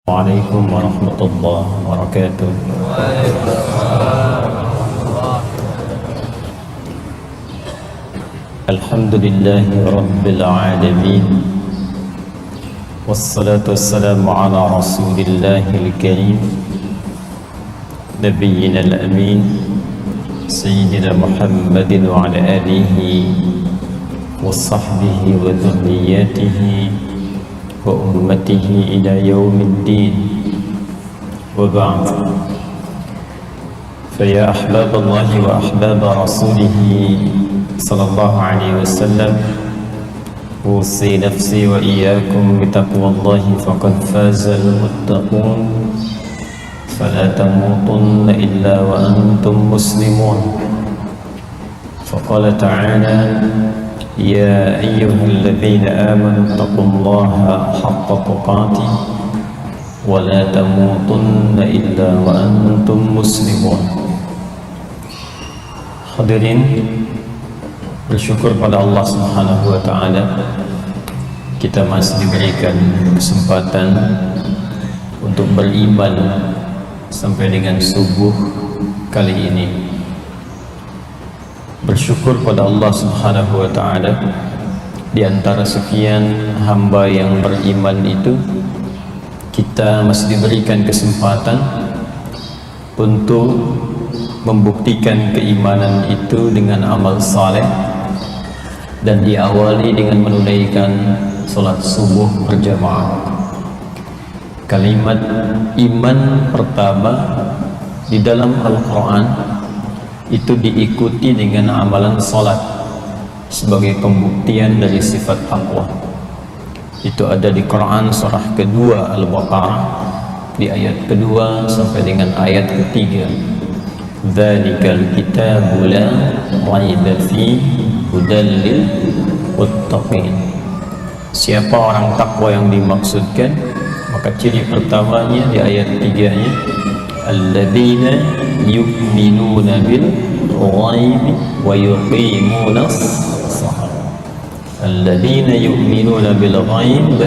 Waalaikumsalam warahmatullahi wabarakatuh. Alhamdulillahi rabbil alamin. Wassalatu wassalamu ala rasulillahil karim nabiyyina al-amin sayyidina Muhammadin wa ala alihi wa sahbihi wa dhurriyyatihi wa ummatihi ila yaumiddin wa ba'd. Faya ahbaballahi wa ahbaba rasulihi sallallahu alaihi wasallam, usi nafsi wa iyyakum bitaqwallahi faqad fazal muttaqun. Fala tamutunna illa wa antum muslimun. Faqala ta'ala: Ya ayyuhalladzina amanu taqullaha haqqa tuqatih wa la tamutunna illa wa antum muslimun. Hadirin, bersyukur pada Allah Subhanahu wa taala, kita masih diberikan kesempatan untuk beriman sampai dengan subuh kali ini. Bersyukur pada Allah Subhanahu wa taala, di antara sekian hamba yang beriman itu kita masih diberikan kesempatan untuk membuktikan keimanan itu dengan amal saleh, dan diawali dengan menunaikan salat subuh berjamaah. Kalimat iman pertama di dalam Al-Quran itu diikuti dengan amalan salat sebagai pembuktian dari sifat taqwa. Itu ada di Quran surah kedua Al-Baqarah di ayat kedua sampai dengan ayat ketiga. Dzalikal kitabu la raiba fihi hudal lil muttaqin. Siapa orang takwa yang dimaksudkan? Maka ciri pertamanya di ayat 3-nya, alladzina yu'minuna bil ghaibi wa yuqimuna as-shalah. Alladzina yu'minuna bil ghaib,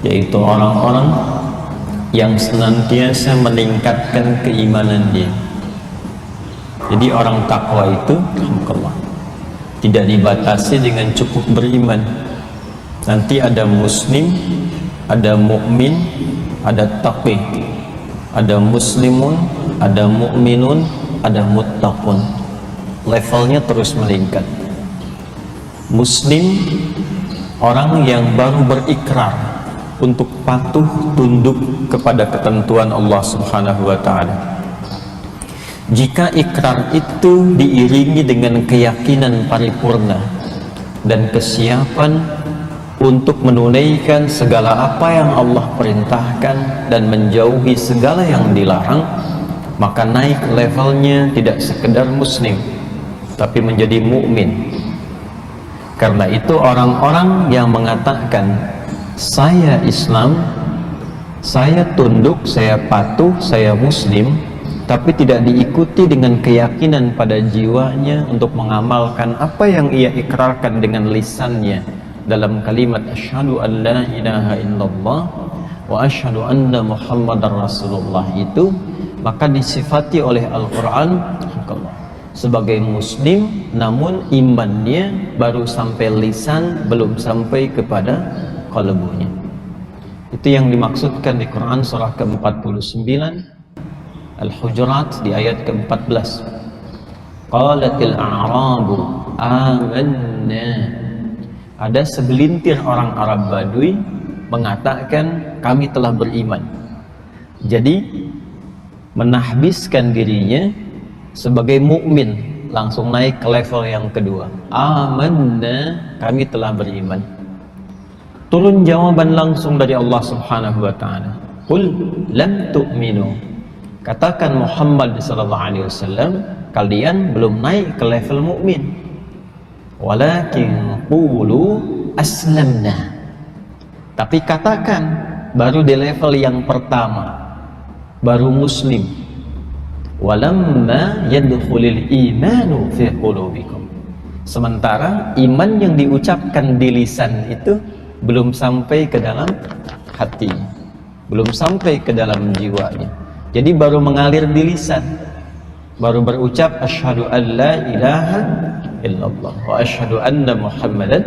yaitu orang-orang yang senantiasa meningkatkan keimanan dia. Jadi orang takwa itu tidak dibatasi dengan cukup beriman. Nanti ada muslim, ada mukmin, ada taqi, ada muslimun, ada mukminun, ada muttaqun. Levelnya terus meningkat. Muslim, orang yang baru berikrar untuk patuh tunduk kepada ketentuan Allah Subhanahu wa taala. Jika ikrar itu diiringi dengan keyakinan paripurna dan kesiapan untuk menunaikan segala apa yang Allah perintahkan dan menjauhi segala yang dilarang, maka naik levelnya tidak sekedar muslim tapi menjadi mukmin. Karena itu orang-orang yang mengatakan saya Islam, saya tunduk, saya patuh, saya muslim, tapi tidak diikuti dengan keyakinan pada jiwanya untuk mengamalkan apa yang ia ikrarkan dengan lisannya dalam kalimat asyhadu an la ilaha illallah wa asyhadu anna muhammadar rasulullah itu, maka disifati oleh Al-Quran sebagai muslim, namun imannya baru sampai lisan, belum sampai kepada qalbunya. Itu yang dimaksudkan di Quran surah ke-49 Al-Hujurat di ayat ke-14. Qalatil a'rabu amanna. Ada segelintir orang Arab Badui mengatakan kami telah beriman. Jadi menahbiskan dirinya sebagai mukmin, langsung naik ke level yang kedua. Amanna, kami telah beriman. Turun jawaban langsung dari Allah Subhanahu wa taala. Qul lam tu'minu. Katakan Muhammad sallallahu alaihi wasallam, kalian belum naik ke level mukmin. Walakin qulu aslamna. Tapi katakan baru di level yang pertama, baru muslim. Walamma yadkhulul imanu fi qulubikum. Sementara iman yang diucapkan di lisan itu belum sampai ke dalam hati. belum sampai ke dalam jiwanya. Jadi baru mengalir di lisan, baru berucap asyhadu an la ilaha illallah wa asyhadu anna muhammadan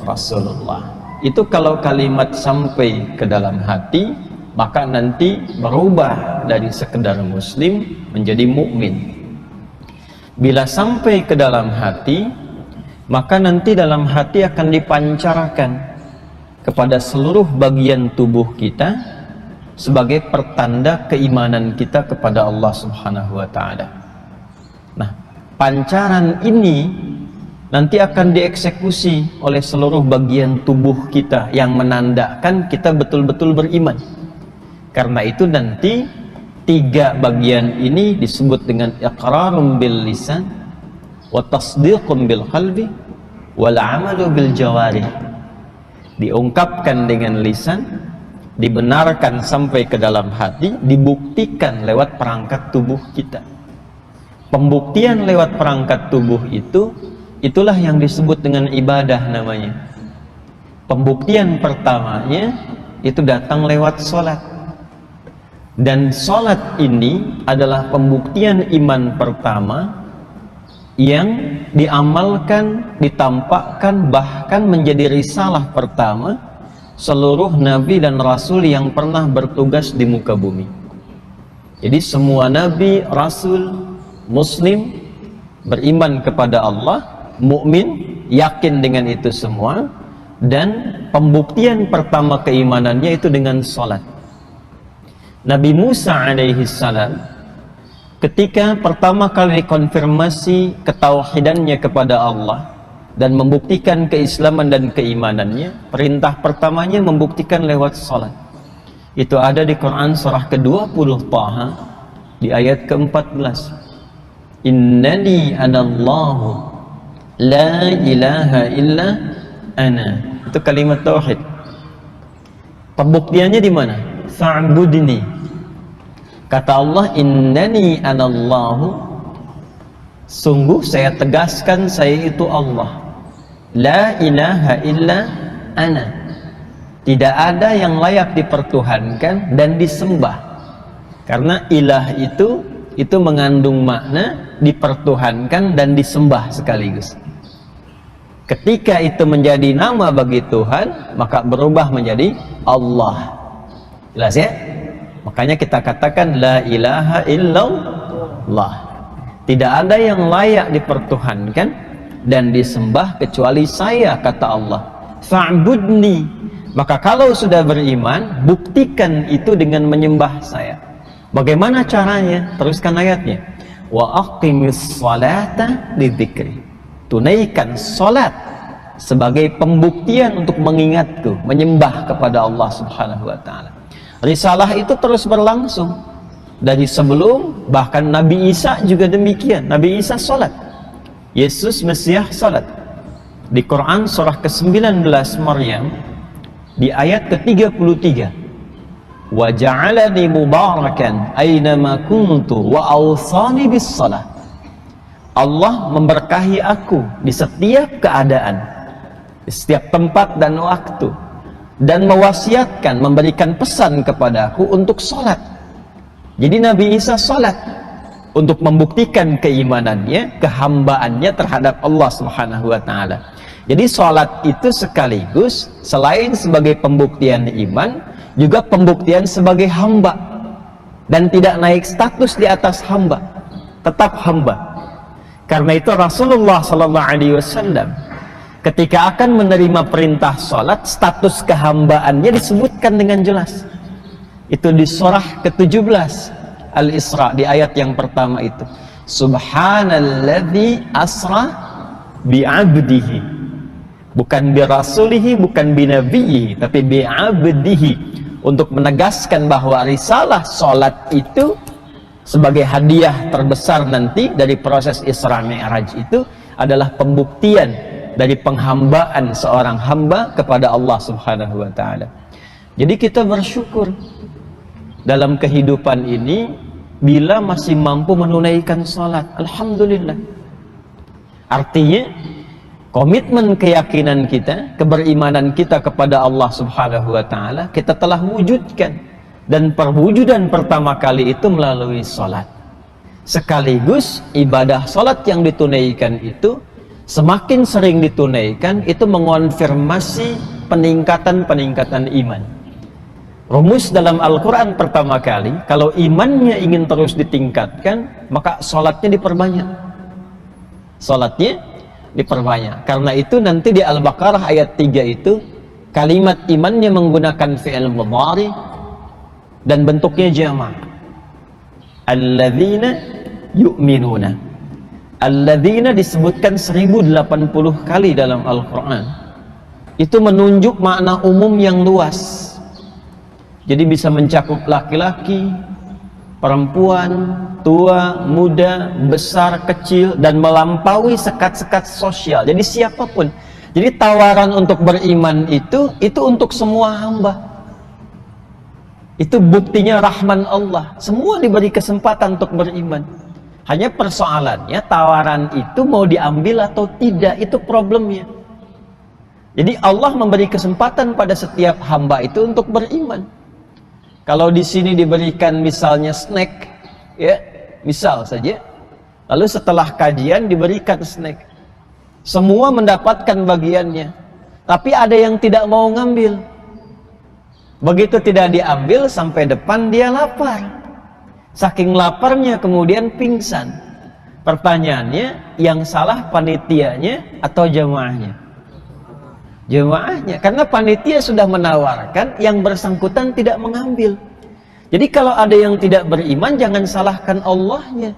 rasulullah. Itu kalau kalimat sampai ke dalam hati, maka nanti berubah dari sekedar muslim menjadi mukmin. Bila sampai ke dalam hati, maka nanti dalam hati akan dipancarkan kepada seluruh bagian tubuh kita sebagai pertanda keimanan kita kepada Allah Subhanahu wa taala. Nah, pancaran ini nanti akan dieksekusi oleh seluruh bagian tubuh kita yang menandakan kita betul-betul beriman. Karena itu nanti 3 bagian ini disebut dengan iqrarun bil lisan wa tasdiqun bil qalbi wal amalu bil jawarih. Diungkapkan dengan lisan, dibenarkan sampai ke dalam hati, dibuktikan lewat perangkat tubuh kita. Pembuktian lewat perangkat tubuh itu, itulah yang disebut dengan ibadah namanya. Pembuktian pertamanya itu datang lewat sholat. Dan sholat ini adalah pembuktian iman pertama yang diamalkan, ditampakkan, bahkan menjadi risalah pertama seluruh nabi dan rasul yang pernah bertugas di muka bumi. Jadi semua nabi, rasul, muslim beriman kepada Allah, mukmin, yakin dengan itu semua, dan pembuktian pertama keimanannya itu dengan sholat. Nabi Musa alaihi salam ketika pertama kali konfirmasi ketauhidannya kepada Allah dan membuktikan keislaman dan keimanannya, perintah pertamanya membuktikan lewat salat. Itu ada di Quran surah ke-20 Taha di ayat ke-14. Innani anallahu la ilaha illa ana. Itu kalimat tauhid. Pembuktiannya di mana? Fa'budni. Kata Allah, innani anallahu, sungguh saya tegaskan saya itu Allah. La ilaha illa ana. Tidak ada yang layak dipertuhankan dan disembah. Karena ilah itu mengandung makna dipertuhankan dan disembah sekaligus. Ketika itu menjadi nama bagi Tuhan, maka berubah menjadi Allah. Jelas ya? Makanya kita katakan la ilaha illallah. Tidak ada yang layak dipertuhankan dan disembah kecuali saya, kata Allah. Fa'budni. Maka kalau sudah beriman, buktikan itu dengan menyembah saya. Bagaimana caranya? Teruskan ayatnya. Wa aqimis salata lidzikri. Tunaikan salat sebagai pembuktian untuk mengingatku, menyembah kepada Allah Subhanahu wa taala. Risalah itu terus berlangsung dari sebelum, bahkan Nabi Isa juga demikian. Nabi Isa salat, Yesus Mesias salat. Di Quran surah ke-19 Maryam di ayat ke-33, wa ja'alani mubarakan aynama kuntu wa awsani bis salah. Allah memberkahi aku di setiap keadaan, di setiap tempat dan waktu, dan mewasiatkan, memberikan pesan kepadaku untuk sholat. Jadi Nabi Isa sholat untuk membuktikan keimanannya, kehambaannya terhadap Allah Subhanahu wa taala. Jadi sholat itu sekaligus selain sebagai pembuktian iman, juga pembuktian sebagai hamba, dan tidak naik status di atas hamba, tetap hamba. Karena itu Rasulullah SAW ketika akan menerima perintah sholat, status kehambaannya disebutkan dengan jelas. Itu di surah ke-17 Al-Isra, di ayat yang pertama itu. Subhanalladzi asra bi'abdihi. Bukan birasulihi, bukan binabihi, tapi bi'abdihi. Untuk menegaskan bahwa risalah sholat itu sebagai hadiah terbesar nanti dari proses Isra Mi'raj itu adalah pembuktian dari penghambaan seorang hamba kepada Allah Subhanahu wa taala. Jadi kita bersyukur dalam kehidupan ini bila masih mampu menunaikan salat. Alhamdulillah. Artinya komitmen keyakinan kita, keberimanan kita kepada Allah Subhanahu wa taala kita telah wujudkan Dan perwujudan pertama kali itu melalui sholat. Sekaligus ibadah sholat yang ditunaikan itu semakin sering ditunaikan, itu mengonfirmasi peningkatan iman. Rumus dalam Al-Quran pertama kali, kalau imannya ingin terus ditingkatkan, maka sholatnya diperbanyak. Sholatnya diperbanyak. Karena itu nanti di Al-Baqarah ayat 3 itu, kalimat imannya menggunakan fi'il mudhari dan bentuknya jama'. Alladzina yu'minuna. Alladzina disebutkan 1080 kali dalam Al-Quran. Itu menunjuk makna umum yang luas. Jadi bisa mencakup laki-laki, perempuan, tua, muda, besar, kecil, dan melampaui sekat-sekat sosial. Jadi siapapun. Jadi tawaran untuk beriman itu untuk semua hamba. Itu buktinya rahman Allah. Semua diberi kesempatan untuk beriman. Hanya persoalannya tawaran itu mau diambil atau tidak, itu problemnya. Jadi Allah memberi kesempatan pada setiap hamba itu untuk beriman. Kalau di sini diberikan misalnya snack, ya, misal saja, lalu setelah kajian diberikan snack, semua mendapatkan bagiannya, tapi ada yang tidak mau ngambil. Begitu tidak diambil, sampai depan dia lapar. Saking laparnya kemudian pingsan. Pertanyaannya, yang salah panitianya atau jamaahnya? Jamaahnya, karena panitia sudah menawarkan, yang bersangkutan tidak mengambil. Jadi kalau ada yang tidak beriman, jangan salahkan Allahnya,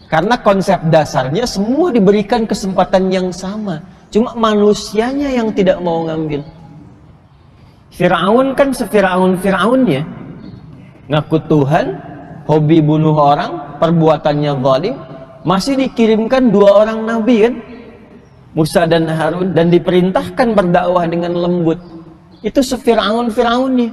karena konsep dasarnya semua diberikan kesempatan yang sama, cuma manusianya yang tidak mau ngambil. Fir'aun kan se-Fir'aun-Fir'aunnya, ngaku Tuhan, hobi bunuh orang, perbuatannya zalim, masih dikirimkan 2 orang nabi kan, Musa dan Harun, dan diperintahkan berdakwah dengan lembut. Itu se-Fir'aun-Fir'aunnya.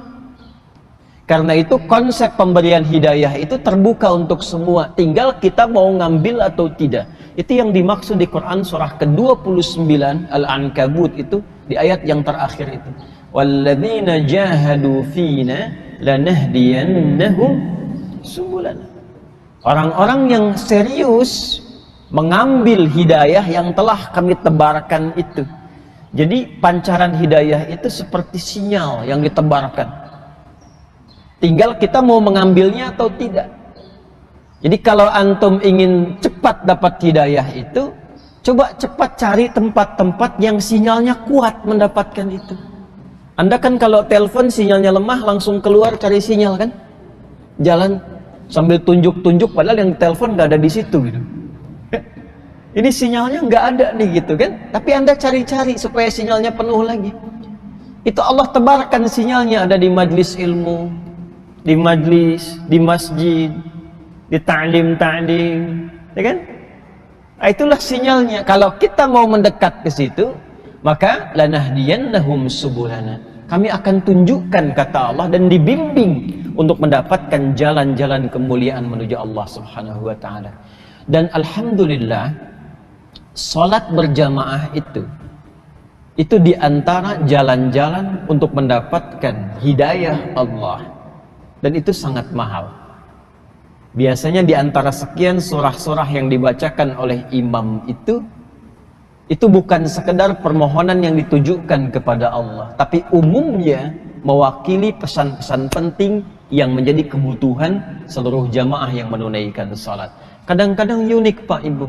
Karena itu konsep pemberian hidayah itu terbuka untuk semua, tinggal kita mau ngambil atau tidak. Itu yang dimaksud di Quran surah ke-29 Al-Ankabut, itu di ayat yang terakhir itu. Walladzina jahadu fina lanahdiyannahum subulana. Orang-orang yang serius mengambil hidayah yang telah kami tebarkan itu. Jadi pancaran hidayah itu seperti sinyal yang ditebarkan. Tinggal kita mau mengambilnya atau tidak. Jadi kalau antum ingin cepat dapat hidayah itu, coba cepat cari tempat-tempat yang sinyalnya kuat mendapatkan itu. Anda kan kalau telepon sinyalnya lemah, langsung keluar cari sinyal kan? Jalan sambil tunjuk-tunjuk, padahal yang telepon nggak ada di situ gitu. Ini sinyalnya nggak ada nih gitu kan, tapi Anda cari-cari supaya sinyalnya penuh lagi. Itu Allah tebarkan sinyalnya, ada di majlis ilmu, di majlis, di masjid, di ta'lim, ya kan? Nah, itulah sinyalnya. Kalau kita mau mendekat ke situ, maka lanahdiyannahum subulana. Kami akan tunjukkan, kata Allah, dan dibimbing untuk mendapatkan jalan-jalan kemuliaan menuju Allah Subhanahu wa taala. Dan alhamdulillah, salat berjamaah itu diantara jalan-jalan untuk mendapatkan hidayah Allah, dan itu sangat mahal. Biasanya diantara sekian surah-surah yang dibacakan oleh imam itu bukan sekedar permohonan yang ditujukan kepada Allah, tapi umumnya mewakili pesan-pesan penting yang menjadi kebutuhan seluruh jamaah yang menunaikan salat. Kadang-kadang unik Pak Ibu,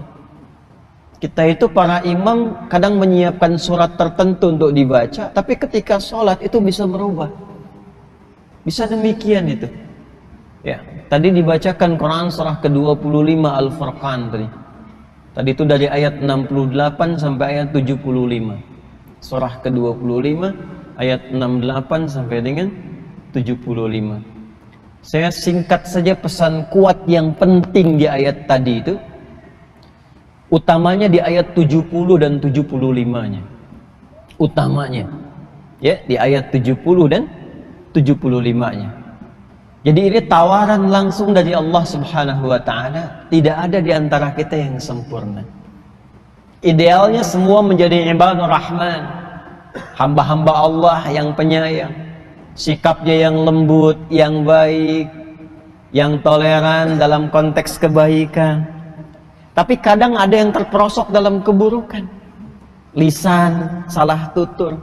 kita itu para imam kadang menyiapkan surat tertentu untuk dibaca, tapi ketika sholat itu bisa berubah. Bisa demikian itu. Ya, tadi dibacakan Quran surah ke-25 Al-Furqan tadi. Tadi itu dari ayat 68 sampai ayat 75. Surah ke-25 ayat 68 sampai dengan 75. Saya singkat saja pesan kuat yang penting di ayat tadi itu. Utamanya di ayat 70 dan 75-nya. Utamanya. Ya, di ayat 70 dan 75-nya. Jadi ini tawaran langsung dari Allah Subhanahu wa taala, tidak ada di antara kita yang sempurna. Idealnya semua menjadi ibadur rahman, hamba-hamba Allah yang penyayang. sikapnya yang lembut, yang baik, yang toleran dalam konteks kebaikan. Tapi kadang ada yang terperosok dalam keburukan. Lisan salah tutur,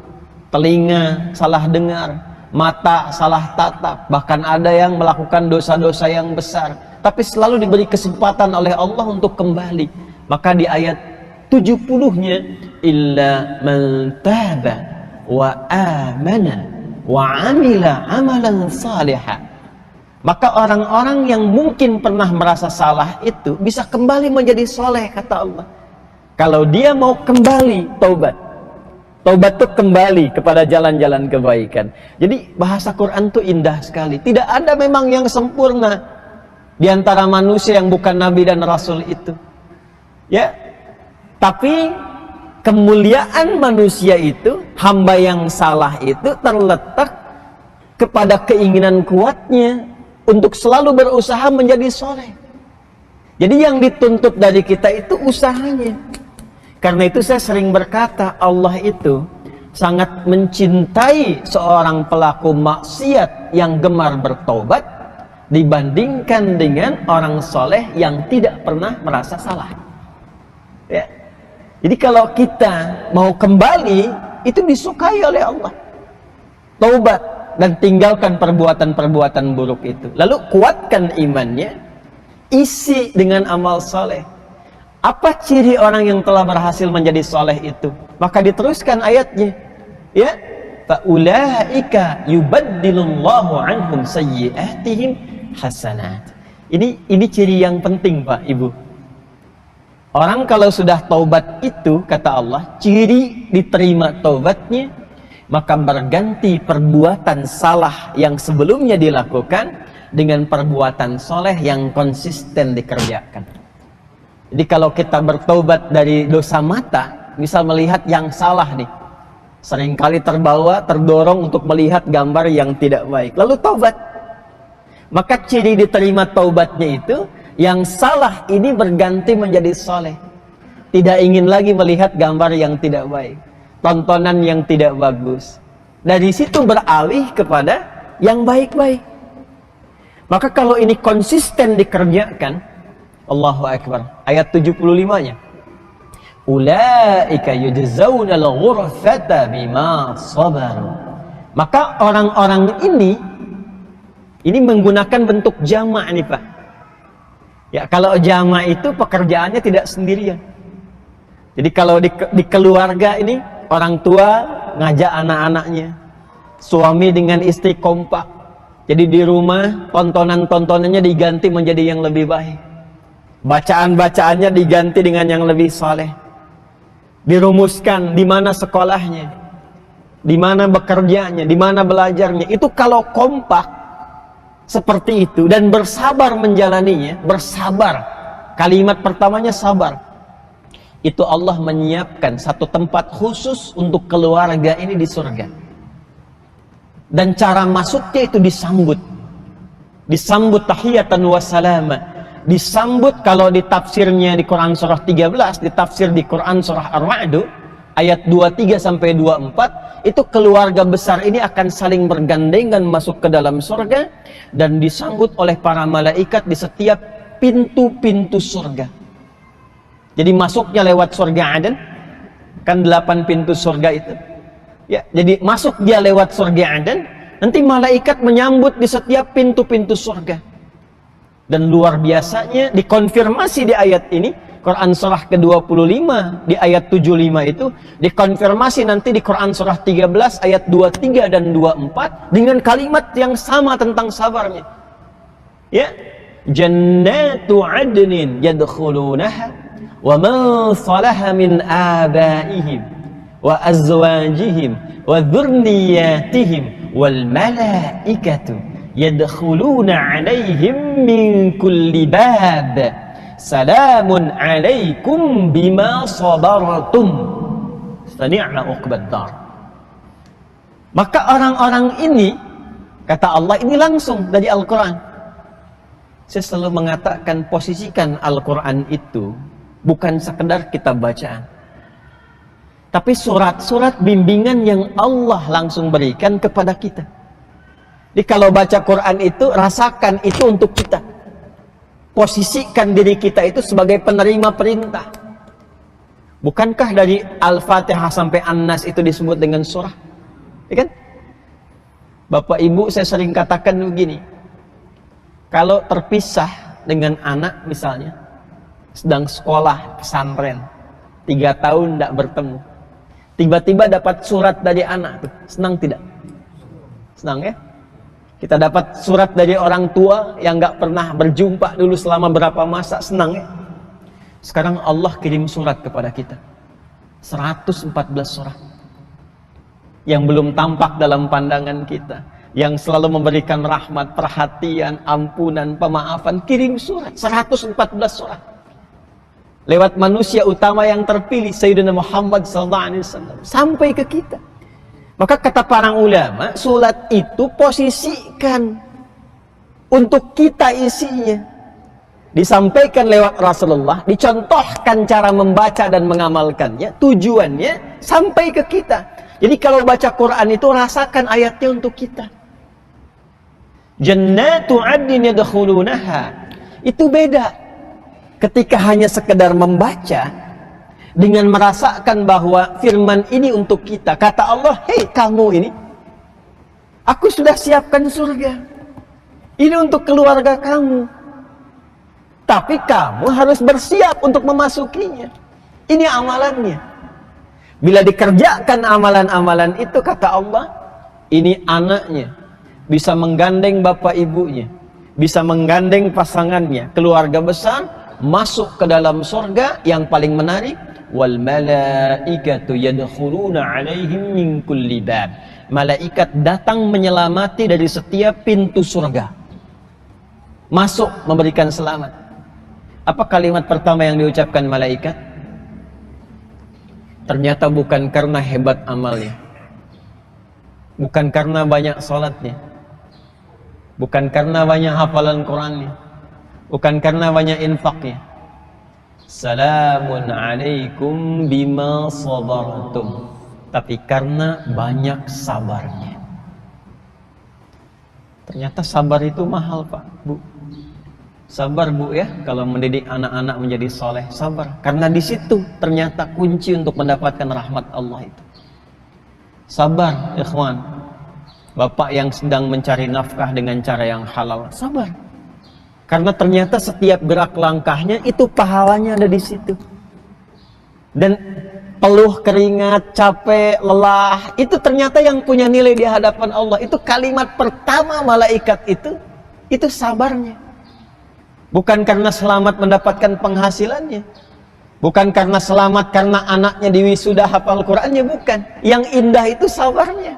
telinga salah dengar, mata salah tatap, bahkan ada yang melakukan dosa-dosa yang besar, tapi selalu diberi kesempatan oleh Allah untuk kembali. Maka di ayat 70-nya, illa man taba wa amana wa amila amalan salihah. Maka orang-orang yang mungkin pernah merasa salah itu bisa kembali menjadi soleh, kata Allah. Kalau dia mau kembali taubat. Taubat itu kembali kepada jalan-jalan kebaikan. Jadi bahasa Quran itu indah sekali. Tidak ada memang yang sempurna di antara manusia yang bukan nabi dan rasul itu. Ya. Tapi kemuliaan manusia itu, hamba yang salah itu terletak kepada keinginan kuatnya untuk selalu berusaha menjadi soleh. Jadi yang dituntut dari kita itu usahanya. Karena itu saya sering berkata, Allah itu sangat mencintai seorang pelaku maksiat yang gemar bertobat dibandingkan dengan orang soleh yang tidak pernah merasa salah. Ya. Jadi kalau kita mau kembali, itu disukai oleh Allah. Taubat dan tinggalkan perbuatan-perbuatan buruk itu. Lalu kuatkan imannya, isi dengan amal soleh. Apa ciri orang yang telah berhasil menjadi soleh itu? Maka diteruskan ayatnya, ya, faulaika yubaddilullahu anhum sayyi'atihim hasanat. Ini ciri yang penting, Pak, Ibu. Orang kalau sudah taubat itu, kata Allah, ciri diterima taubatnya, maka berganti perbuatan salah yang sebelumnya dilakukan dengan perbuatan soleh yang konsisten dikerjakan. Jadi kalau kita bertobat dari dosa mata, misal melihat yang salah nih, seringkali terdorong untuk melihat gambar yang tidak baik, lalu taubat. Maka ciri diterima taubatnya itu, yang salah ini berganti menjadi soleh. Tidak ingin lagi melihat gambar yang tidak baik, tontonan yang tidak bagus. Dari situ beralih kepada yang baik-baik. Maka kalau ini konsisten dikerjakan, Allahu Akbar, ayat 75-nya, ulaika yujzaunal ghurfata bima sabaru. Maka orang-orang ini menggunakan bentuk jamak nih, Pak. Ya, kalau jamak itu pekerjaannya tidak sendirian. Jadi kalau di keluarga ini, orang tua ngajak anak-anaknya, suami dengan istri kompak. Jadi di rumah tontonan-tontonannya diganti menjadi yang lebih baik. Bacaan-bacaannya diganti dengan yang lebih saleh. Dirumuskan di mana sekolahnya, di mana bekerjanya, di mana belajarnya. Itu kalau kompak seperti itu dan bersabar menjalaninya, bersabar. Kalimat pertamanya sabar. Itu Allah menyiapkan satu tempat khusus untuk keluarga ini di surga. Dan cara masuknya itu disambut. Disambut tahiyatan wa salama. Disambut kalau di tafsirnya di Quran surah 13, ditafsir di Quran surah Ar-Ra'd ayat 23 sampai 24, itu keluarga besar ini akan saling bergandengan masuk ke dalam surga dan disambut oleh para malaikat di setiap pintu-pintu surga. Jadi masuknya lewat surga Aden, kan 8 pintu surga itu. Ya, jadi masuk dia lewat surga Aden, nanti malaikat menyambut di setiap pintu-pintu surga. Dan luar biasanya dikonfirmasi di ayat ini, Quran surah ke-25 di ayat 75 itu dikonfirmasi nanti di Quran surah 13 ayat 23 dan 24 dengan kalimat yang sama tentang sabarnya. Ya, jannatu adnin yadkhulunaha wa man salaha min abaihim wa azwajihim wa dhurriyyatihim wal malaikatu yadkhuluna alaihim min kulli bab salamun alaikum bima sabartum fani'ma uqbad dar. Maka orang-orang ini, kata Allah, ini langsung dari Al-Quran. Saya selalu mengatakan, posisikan Al-Quran itu bukan sekedar kitab bacaan, tapi surat-surat bimbingan yang Allah langsung berikan kepada kita. Jadi kalau baca Quran itu, rasakan itu untuk kita. Posisikan diri kita itu sebagai penerima perintah. Bukankah dari Al-Fatihah sampai An-Nas itu disebut dengan surah? Ya kan? Bapak Ibu, saya sering katakan begini. Kalau terpisah dengan anak misalnya, sedang sekolah pesantren, 3 tahun tidak bertemu, tiba-tiba dapat surat dari anak tuh, senang tidak? Senang ya? Kita dapat surat dari orang tua yang nggak pernah berjumpa dulu selama berapa masa, senang ya? Sekarang Allah kirim surat kepada kita, 114 surat yang belum tampak dalam pandangan kita, yang selalu memberikan rahmat, perhatian, ampunan, pemaafan. Kirim surat, 114 surat lewat manusia utama yang terpilih, Sayyidina Muhammad SAW, sampai ke kita. Maka kata para ulama, surat itu posisikan untuk kita isinya. Disampaikan lewat Rasulullah, dicontohkan cara membaca dan mengamalkannya, tujuannya sampai ke kita. Jadi kalau baca Quran itu rasakan ayatnya untuk kita. Jannatu 'adnin yadkhulunaha. Itu beda ketika hanya sekedar membaca dengan merasakan bahwa firman ini untuk kita. Kata Allah, hei kamu ini, aku sudah siapkan surga. Ini untuk keluarga kamu. Tapi kamu harus bersiap untuk memasukinya. Ini amalannya. Bila dikerjakan amalan-amalan itu, kata Allah, ini anaknya bisa menggandeng bapak ibunya, bisa menggandeng pasangannya, keluarga besar, masuk ke dalam surga. Yang paling menarik, wal malaikatu yadkhuluna 'alaihim min kulli bab. Malaikat datang menyelamati dari setiap pintu surga, masuk memberikan selamat. Apa kalimat pertama yang diucapkan malaikat? Ternyata bukan karena hebat amalnya, bukan karena banyak salatnya, bukan karena banyak hafalan Qurannya, bukan karena banyak infaknya. Salamun alaikum bima sabartum. Tapi karena banyak sabarnya. Ternyata sabar itu mahal, Pak, Bu. Sabar, Bu, ya, kalau mendidik anak-anak menjadi soleh, sabar. Karena di situ ternyata kunci untuk mendapatkan rahmat Allah itu. Sabar, ikhwan. Bapak yang sedang mencari nafkah dengan cara yang halal, sabar. Karena ternyata setiap gerak langkahnya itu pahalanya ada di situ. Dan peluh, keringat, capek, lelah, itu ternyata yang punya nilai di hadapan Allah. Itu kalimat pertama malaikat itu sabarnya. Bukan karena selamat mendapatkan penghasilannya, bukan karena selamat karena anaknya diwisuda hafal Qurannya, bukan. Yang indah itu sabarnya.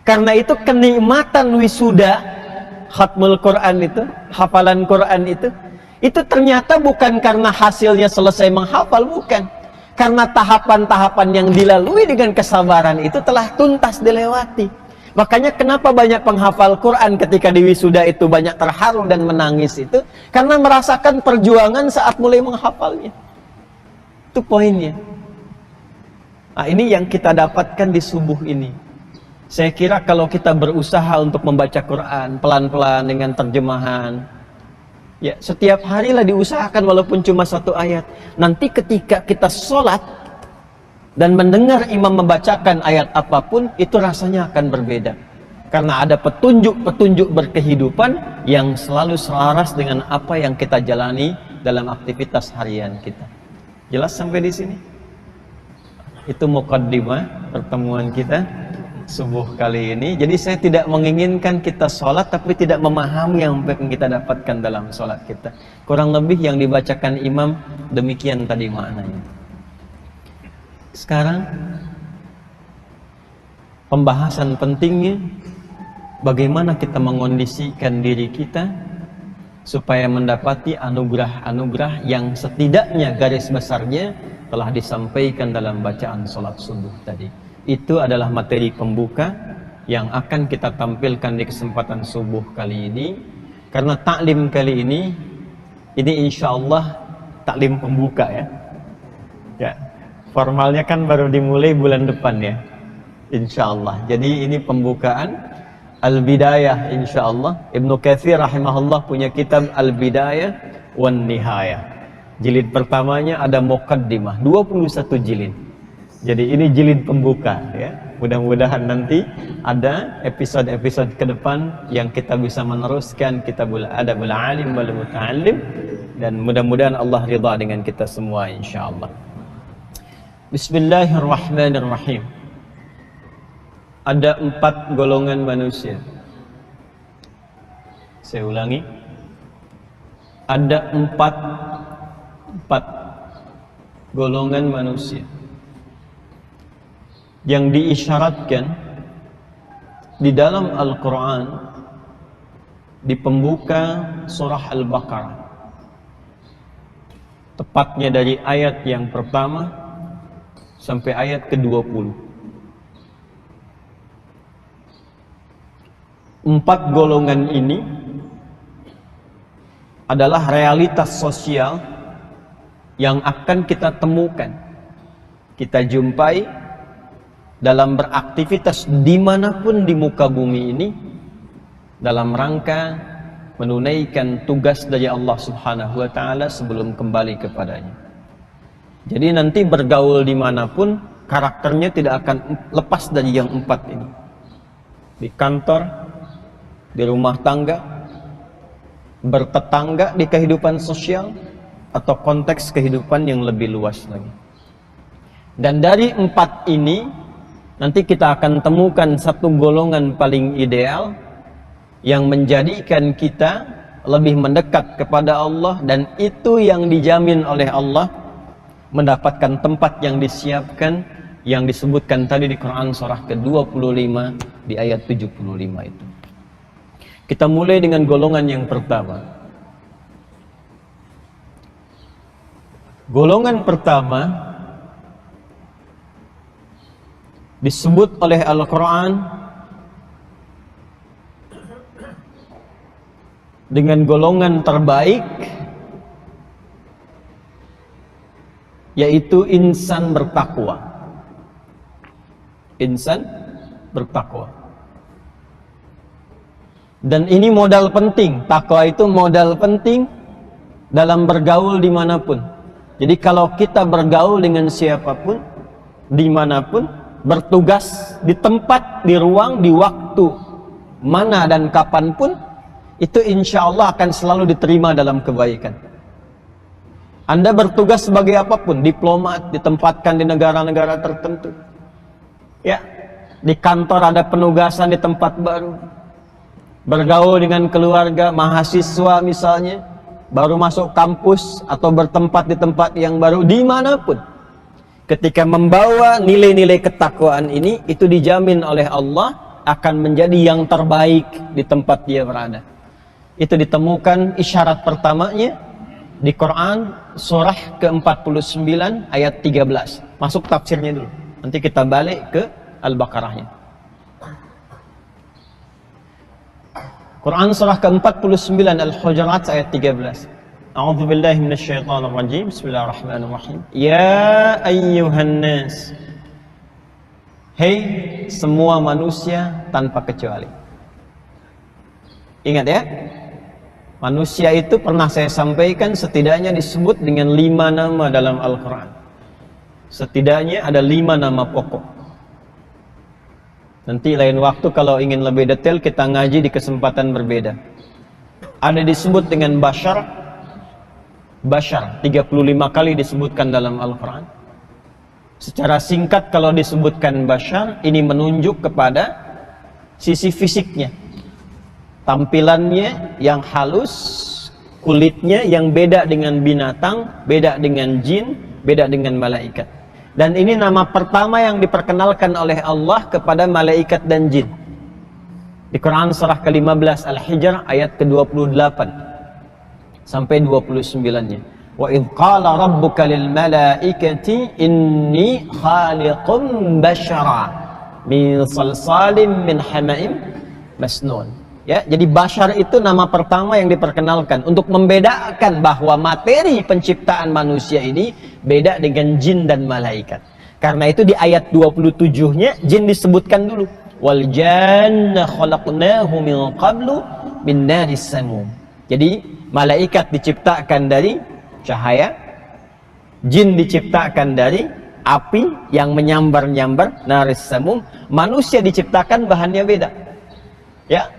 Karena itu kenikmatan wisuda, khatmul Quran itu, hafalan Quran itu ternyata bukan karena hasilnya selesai menghafal, bukan. Karena tahapan-tahapan yang dilalui dengan kesabaran itu telah tuntas dilewati. Makanya kenapa banyak penghafal Quran ketika di wisuda itu banyak terharu dan menangis itu, karena merasakan perjuangan saat mulai menghafalnya. Itu poinnya. Nah, ini yang kita dapatkan di subuh ini. Saya kira kalau kita berusaha untuk membaca Quran pelan-pelan dengan terjemahan, ya setiap harilah diusahakan walaupun cuma 1 ayat. Nanti ketika kita sholat dan mendengar imam membacakan ayat apapun, itu rasanya akan berbeda. Karena ada petunjuk-petunjuk berkehidupan yang selalu selaras dengan apa yang kita jalani dalam aktivitas harian kita. Jelas sampai di sini? Itu muqaddimah pertemuan kita subuh kali ini. Jadi saya tidak menginginkan kita sholat tapi tidak memahami yang kita dapatkan dalam sholat kita. Kurang lebih yang dibacakan imam demikian tadi maknanya. Sekarang pembahasan pentingnya bagaimana kita mengondisikan diri kita supaya mendapati anugerah-anugerah yang setidaknya garis besarnya telah disampaikan dalam bacaan sholat subuh tadi. Itu adalah materi pembuka yang akan kita tampilkan di kesempatan subuh kali ini. Karena taklim kali ini insya Allah taklim pembuka ya. Ya. Formalnya kan baru dimulai bulan depan ya, insya Allah. Jadi ini pembukaan. Al-Bidayah insyaallah. Ibnu Katsir rahimahullah punya kitab Al-Bidayah wan Nihayah. Jilid pertamanya ada muqaddimah, 21 jilid. Jadi ini jilid pembuka ya. Mudah-mudahan nanti ada episode-episode ke depan yang kita bisa meneruskan kitabul adabul alim wal muta'allim, dan mudah-mudahan Allah ridha dengan kita semua insyaallah. Bismillahirrahmanirrahim. Ada 4 golongan manusia. Saya ulangi. Ada 4 golongan manusia yang diisyaratkan di dalam Al-Quran di pembuka surah Al-Baqarah, tepatnya dari ayat yang pertama sampai ayat ke-20. 4 golongan ini adalah realitas sosial yang akan kita temukan, kita jumpai dalam beraktivitas dimanapun di muka bumi ini, dalam rangka menunaikan tugas dari Allah Subhanahu wa Ta'ala sebelum kembali kepadanya. Jadi nanti bergaul dimanapun, karakternya tidak akan lepas dari yang 4 ini. Di kantor, di rumah tangga, bertetangga di kehidupan sosial, atau konteks kehidupan yang lebih luas lagi. Dan dari 4 ini nanti kita akan temukan satu golongan paling ideal yang menjadikan kita lebih mendekat kepada Allah, dan itu yang dijamin oleh Allah mendapatkan tempat yang disiapkan yang disebutkan tadi di Quran surah ke-25 di ayat 75 itu. Kita mulai dengan golongan yang pertama. Golongan pertama disebut oleh Al-Quran dengan golongan terbaik, yaitu insan bertakwa. Insan bertakwa. Dan ini modal penting. Takwa itu modal penting dalam bergaul dimanapun. Jadi kalau kita bergaul dengan siapapun, dimanapun, bertugas di tempat, di ruang, di waktu mana dan kapanpun, itu insya Allah akan selalu diterima dalam kebaikan. Anda bertugas sebagai apapun, diplomat, ditempatkan di negara-negara tertentu, ya, di kantor ada penugasan di tempat baru, bergaul dengan keluarga, mahasiswa misalnya, baru masuk kampus atau bertempat di tempat yang baru, dimanapun, ketika membawa nilai-nilai ketakwaan ini, itu dijamin oleh Allah akan menjadi yang terbaik di tempat dia berada. Itu ditemukan isyarat pertamanya di Quran surah ke-49 ayat 13. Masuk tafsirnya dulu, nanti kita balik ke Al-Baqarahnya. Quran surah ke-49 Al-Hujurat ayat 13. A'udzu billahi minasyaitonir rajim. Bismillahirrahmanirrahim. Ya ayyuhan nas. Hei semua manusia tanpa kecuali. Ingat ya. Manusia itu pernah saya sampaikan setidaknya disebut dengan 5 nama dalam Al-Quran. Setidaknya ada 5 nama pokok. Nanti lain waktu kalau ingin lebih detail kita ngaji di kesempatan berbeda. Ada disebut dengan Bashar. Bashar 35 kali disebutkan dalam Al-Quran. Secara singkat kalau disebutkan Bashar, ini menunjuk kepada sisi fisiknya. Tampilannya yang halus, kulitnya yang beda dengan binatang, beda dengan jin, beda dengan malaikat. Dan ini nama pertama yang diperkenalkan oleh Allah kepada malaikat dan jin. Di Quran surah ke-15 Al-Hijr ayat ke-28 sampai 29-nya. Wa idh qala rabbuka lil malaikati inni khaliqum bashara min salsalim min hama'im masnun. Ya, jadi bashar itu nama pertama yang diperkenalkan untuk membedakan bahwa materi penciptaan manusia ini beda dengan jin dan malaikat. Karena itu di ayat 27-nya jin disebutkan dulu. wal janna khalaqnahu min qablu min naris samum. Jadi malaikat diciptakan dari cahaya, jin diciptakan dari api yang menyambar-nyambar naris samum, manusia diciptakan bahannya beda. Ya.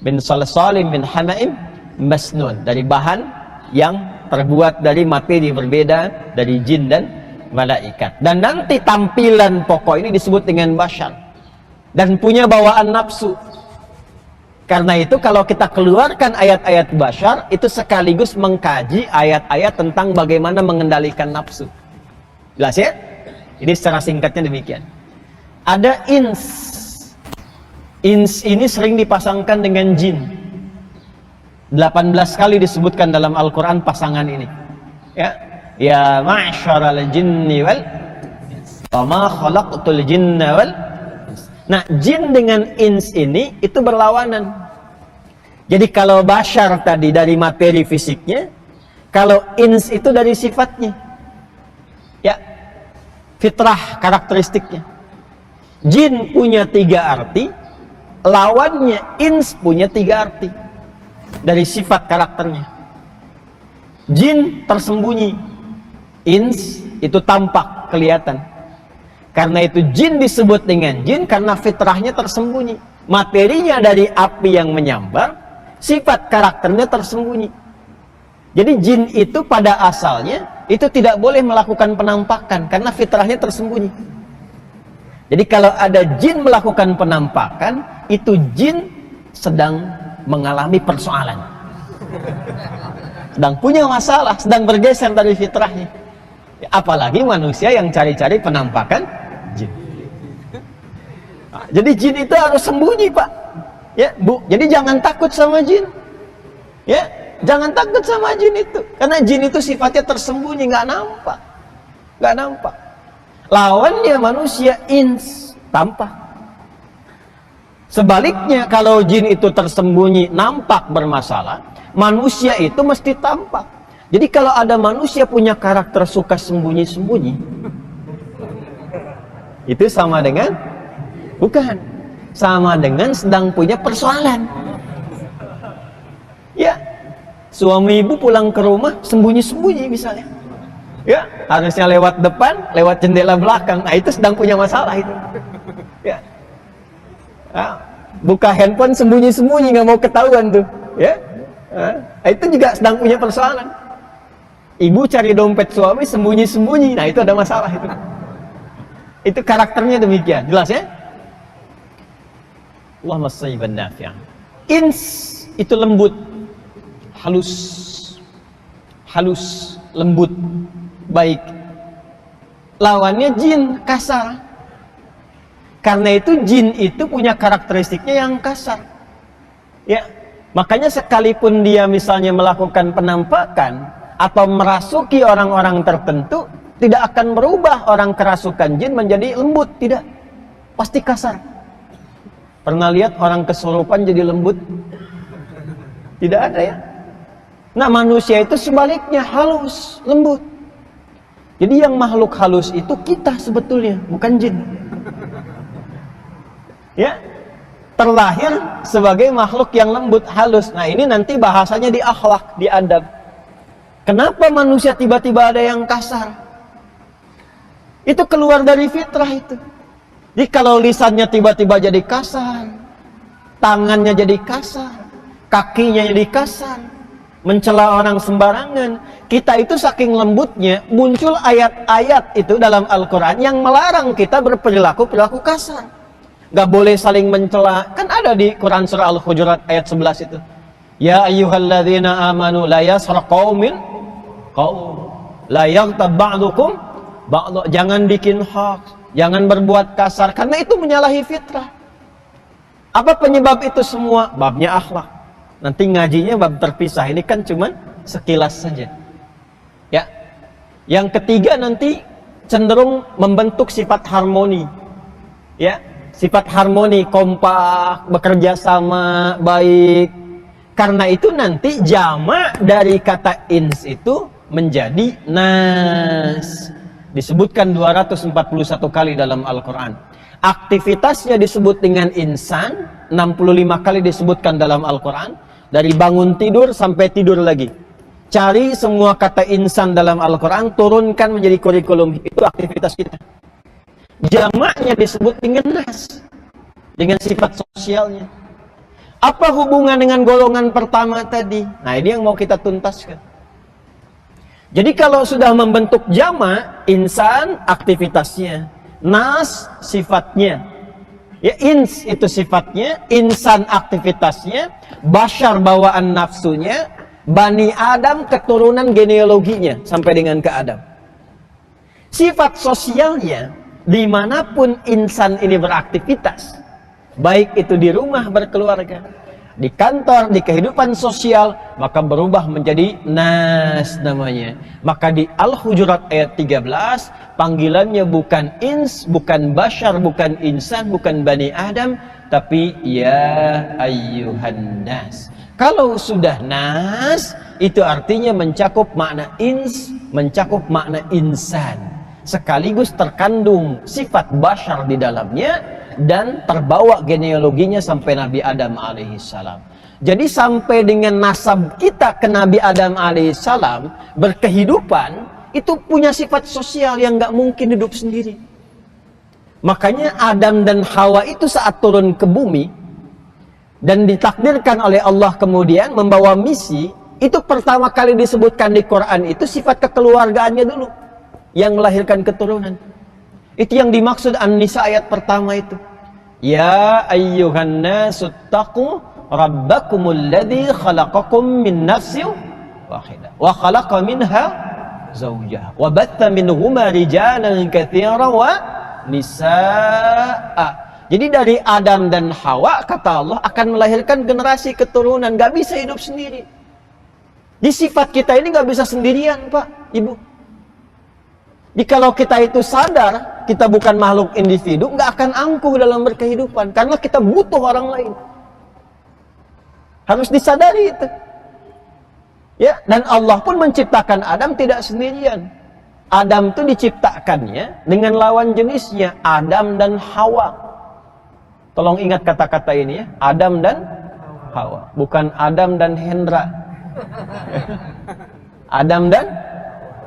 Min salsalin min hamaim masnun, dari bahan yang terbuat dari materi berbeda dari jin dan malaikat. Dan nanti tampilan pokok ini disebut dengan bashar dan punya bawaan nafsu. Karena itu kalau kita keluarkan ayat-ayat bashar, itu sekaligus mengkaji ayat-ayat tentang bagaimana mengendalikan nafsu. Jelas ya? Ini secara singkatnya demikian. Ada ins. Ins ini sering dipasangkan dengan jin. 18 kali disebutkan dalam Al-Quran pasangan ini. Ya, ya ma'syaral jinni wal wa ma khalaqtul jinna wal. Nah, jin dengan ins ini itu berlawanan. Jadi kalau bashar tadi dari materi fisiknya, kalau ins itu dari sifatnya. Ya, fitrah karakteristiknya. Jin punya 3 arti, lawannya ins punya 3 arti dari sifat karakternya. Jin tersembunyi, ins itu tampak, kelihatan. Karena itu jin disebut dengan jin karena fitrahnya tersembunyi. Materinya dari api yang menyambar, sifat karakternya tersembunyi. Jadi jin itu pada asalnya itu tidak boleh melakukan penampakan karena fitrahnya tersembunyi. Jadi kalau ada jin melakukan penampakan, itu jin sedang mengalami persoalan, sedang punya masalah, sedang bergeser dari fitrahnya. Apalagi manusia yang cari-cari penampakan jin. Nah, jadi jin itu harus sembunyi, Pak. Ya, Bu. Jadi jangan takut sama jin. Ya, jangan takut sama jin itu. Karena jin itu sifatnya tersembunyi, nggak nampak. Nggak nampak. Lawannya manusia ins, tampak. Sebaliknya kalau jin itu tersembunyi, nampak bermasalah, manusia itu mesti tampak. Jadi kalau ada manusia punya karakter suka sembunyi-sembunyi, itu sama dengan, bukan, sama dengan sedang punya persoalan. Ya, suami ibu pulang ke rumah sembunyi-sembunyi misalnya. Ya, harusnya lewat depan, lewat jendela belakang. Nah, itu sedang punya masalah itu. Ya. Nah, buka handphone sembunyi-sembunyi, nggak mau ketahuan tuh. Ya. Nah, itu juga sedang punya persoalan. Ibu cari dompet suami sembunyi-sembunyi. Nah, itu ada masalah itu. Itu karakternya demikian. Jelas ya? Allahumma shalli wa nafi'an. Ins itu lembut, halus, halus, lembut, baik. Lawannya jin, kasar. Karena itu jin itu punya karakteristiknya yang kasar. Ya, makanya sekalipun dia misalnya melakukan penampakan atau merasuki orang-orang tertentu, tidak akan berubah orang kerasukan jin menjadi lembut, tidak. Pasti kasar. Pernah lihat orang kesurupan jadi lembut? Tidak ada ya. Nah, manusia itu sebaliknya halus, lembut. Jadi yang makhluk halus itu kita sebetulnya, bukan jin. Ya, terlahir sebagai makhluk yang lembut, halus. Nah, ini nanti bahasanya di akhlak, di adab. Kenapa manusia tiba-tiba ada yang kasar? Itu keluar dari fitrah itu. Jadi kalau lisannya tiba-tiba jadi kasar, tangannya jadi kasar, kakinya jadi kasar, mencela orang sembarangan, kita itu saking lembutnya, muncul ayat-ayat itu dalam Al-Quran yang melarang kita berperilaku kasar. Gak boleh saling mencela. Kan ada di Quran surah Al-Hujurat ayat 11 itu. Ya ayyuhalladzina amanu la yasraq qaumin qaum la yaghtab ba'dukum ba'd. Jangan bikin hoax, jangan berbuat kasar, karena itu menyalahi fitrah. Apa penyebab itu semua? Babnya akhlak. Nanti ngajinya bab terpisah. Ini kan cuman sekilas saja. Ya. Yang ketiga nanti cenderung membentuk sifat harmoni. Ya. Sifat harmoni, kompak, bekerja sama, baik. Karena itu nanti jamak dari kata ins itu menjadi nas. Disebutkan 241 kali dalam Al-Quran. Aktivitasnya disebut dengan insan, 65 kali disebutkan dalam Al-Quran. Dari bangun tidur sampai tidur lagi. Cari semua kata insan dalam Al-Quran, turunkan menjadi kurikulum. Itu aktivitas kita. Jamaknya disebut dengan nas, dengan sifat sosialnya. Apa hubungan dengan golongan pertama tadi? Nah, ini yang mau kita tuntaskan. Jadi kalau sudah membentuk jamak, insan aktivitasnya, nas sifatnya, ya ins itu sifatnya, insan aktivitasnya, bashar bawaan nafsunya, Bani Adam keturunan genealoginya sampai dengan ke Adam. Sifat sosialnya, dimanapun insan ini beraktivitas, baik itu di rumah berkeluarga, di kantor, di kehidupan sosial, maka berubah menjadi nas namanya. Maka di Al-Hujurat ayat 13, panggilannya bukan ins, bukan bashar, bukan insan, bukan Bani Adam, tapi ya ayyuhan nas. Kalau sudah nas, itu artinya mencakup makna ins, mencakup makna insan. Sekaligus terkandung sifat bashar di dalamnya, dan terbawa genealoginya sampai Nabi Adam alaihissalam. Jadi sampai dengan nasab kita ke Nabi Adam alaihissalam, berkehidupan, itu punya sifat sosial yang gak mungkin hidup sendiri. Makanya Adam dan Hawa itu saat turun ke bumi, dan ditakdirkan oleh Allah kemudian membawa misi, itu pertama kali disebutkan di Quran itu sifat kekeluargaannya dulu, yang melahirkan keturunan. Itu yang dimaksud An-Nisa ayat pertama itu. Ya ayyuhan nasu taqu rabbakumul ladzi khalaqakum min nafsin wahidah wa khalaqa minha zawjaha wa batha minhuma rijalan katsiran wa nisaa. Jadi dari Adam dan Hawa, kata Allah, akan melahirkan generasi keturunan. Gak bisa hidup sendiri. Di sifat kita ini gak bisa sendirian, Pak, Ibu. Jadi kalau kita itu sadar, kita bukan makhluk individu, gak akan angkuh dalam berkehidupan. Karena kita butuh orang lain. Harus disadari itu. Ya, dan Allah pun menciptakan Adam tidak sendirian. Adam itu diciptakannya dengan lawan jenisnya, Adam dan Hawa. Tolong ingat kata-kata ini ya, Adam dan Hawa, bukan Adam dan Hendra. Adam dan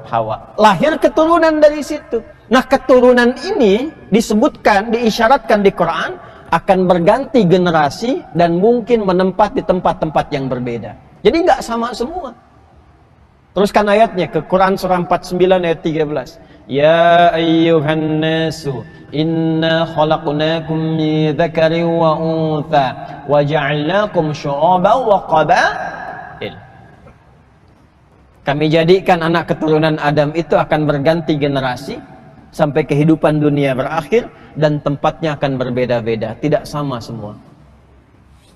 Hawa. Lahir keturunan dari situ. Nah, keturunan ini disebutkan, diisyaratkan di Quran akan berganti generasi dan mungkin menempat di tempat-tempat yang berbeda. Jadi nggak sama semua. Teruskan ayatnya ke Quran surah 49 ayat 13. Ya ayyuhan nasu inna khalaqnakum min dzakarin wa untha wa ja'alnakum syu'uban wa qabail. Kami jadikan anak keturunan Adam itu akan berganti generasi sampai kehidupan dunia berakhir, dan tempatnya akan berbeda-beda, tidak sama semua.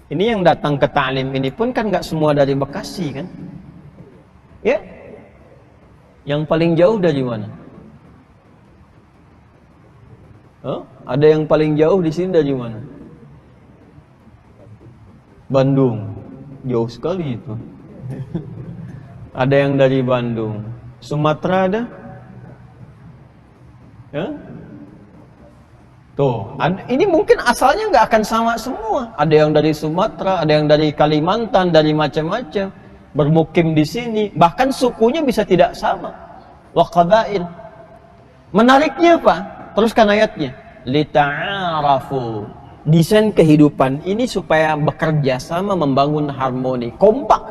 Ini yang datang ke ta'lim ini pun kan nggak semua dari Bekasi kan? Ya? Yang paling jauh dari mana? Oh, ada yang paling jauh di sini dari mana? Bandung. Jauh sekali itu. Ada yang dari Bandung. Sumatera ada? Ya? Tuh, ini mungkin asalnya nggak akan sama semua. Ada yang dari Sumatera, ada yang dari Kalimantan, dari macam-macam. Bermukim di sini, bahkan sukunya bisa tidak sama. Wa qabail. Menariknya apa? Teruskan ayatnya. Lita'arafu. Desain kehidupan ini supaya bekerja sama, membangun harmoni, kompak,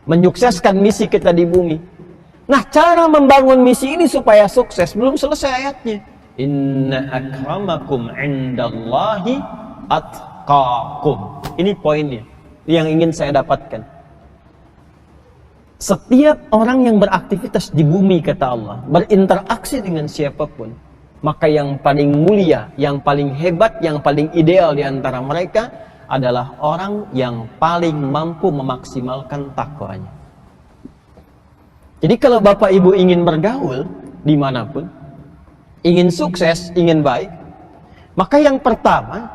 menyukseskan misi kita di bumi. Nah, cara membangun misi ini supaya sukses belum selesai ayatnya. Inna akramakum indallahi atqakum. Ini poinnya yang ingin saya dapatkan. Setiap orang yang beraktivitas di bumi, kata Allah, berinteraksi dengan siapapun, maka yang paling mulia, yang paling hebat, yang paling ideal di antara mereka adalah orang yang paling mampu memaksimalkan takwanya. Jadi kalau Bapak Ibu ingin bergaul dimanapun, ingin sukses, ingin baik, maka yang pertama,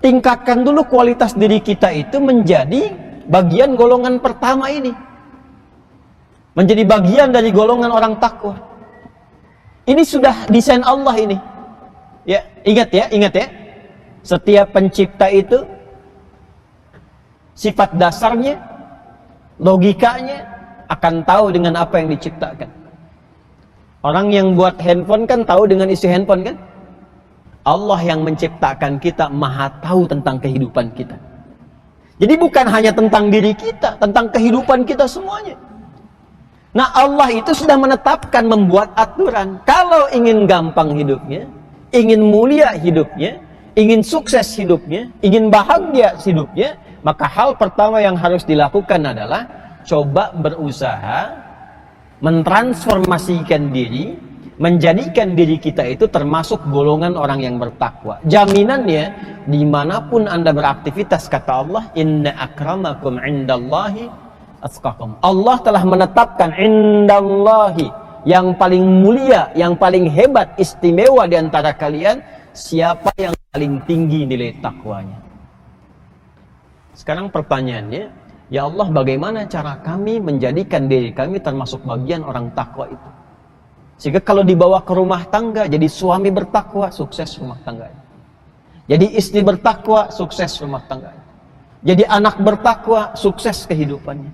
tingkatkan dulu kualitas diri kita itu menjadi bagian golongan pertama ini. Menjadi bagian dari golongan orang takwa. Ini sudah desain Allah ini. Ya, Ingat ya. Setiap pencipta itu sifat dasarnya, logikanya akan tahu dengan apa yang diciptakan. Orang yang buat handphone kan tahu dengan isi handphone kan? Allah yang menciptakan kita maha tahu tentang kehidupan kita. Jadi bukan hanya tentang diri kita, tentang kehidupan kita semuanya. Nah, Allah itu sudah menetapkan, membuat aturan. Kalau ingin gampang hidupnya, ingin mulia hidupnya, ingin sukses hidupnya, ingin bahagia hidupnya, maka hal pertama yang harus dilakukan adalah coba berusaha mentransformasikan diri, menjadikan diri kita itu termasuk golongan orang yang bertakwa. Jaminannya, dimanapun Anda beraktivitas, kata Allah, inna akramakum indallahi atqakum. Allah telah menetapkan indallahi, yang paling mulia, yang paling hebat, istimewa di antara kalian, siapa yang paling tinggi nilai takwanya. Sekarang pertanyaannya, ya Allah, bagaimana cara kami menjadikan diri kami termasuk bagian orang takwa itu? Sehingga kalau dibawa ke rumah tangga, jadi suami bertakwa, sukses rumah tangganya. Jadi istri bertakwa, sukses rumah tangganya. Jadi anak bertakwa, sukses kehidupannya.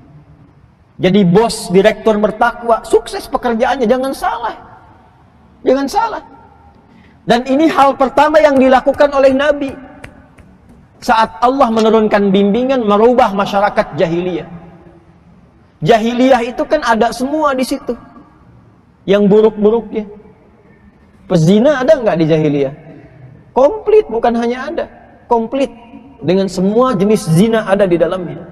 Jadi bos, direktur bertakwa, sukses pekerjaannya. Jangan salah. Jangan salah. Dan ini hal pertama yang dilakukan oleh Nabi saat Allah menurunkan bimbingan merubah masyarakat jahiliyah. Jahiliyah itu kan ada semua di situ. Yang buruk-buruknya. Pezina ada nggak di jahiliyah? Komplit, bukan hanya ada. Komplit. Dengan semua jenis zina ada di dalamnya.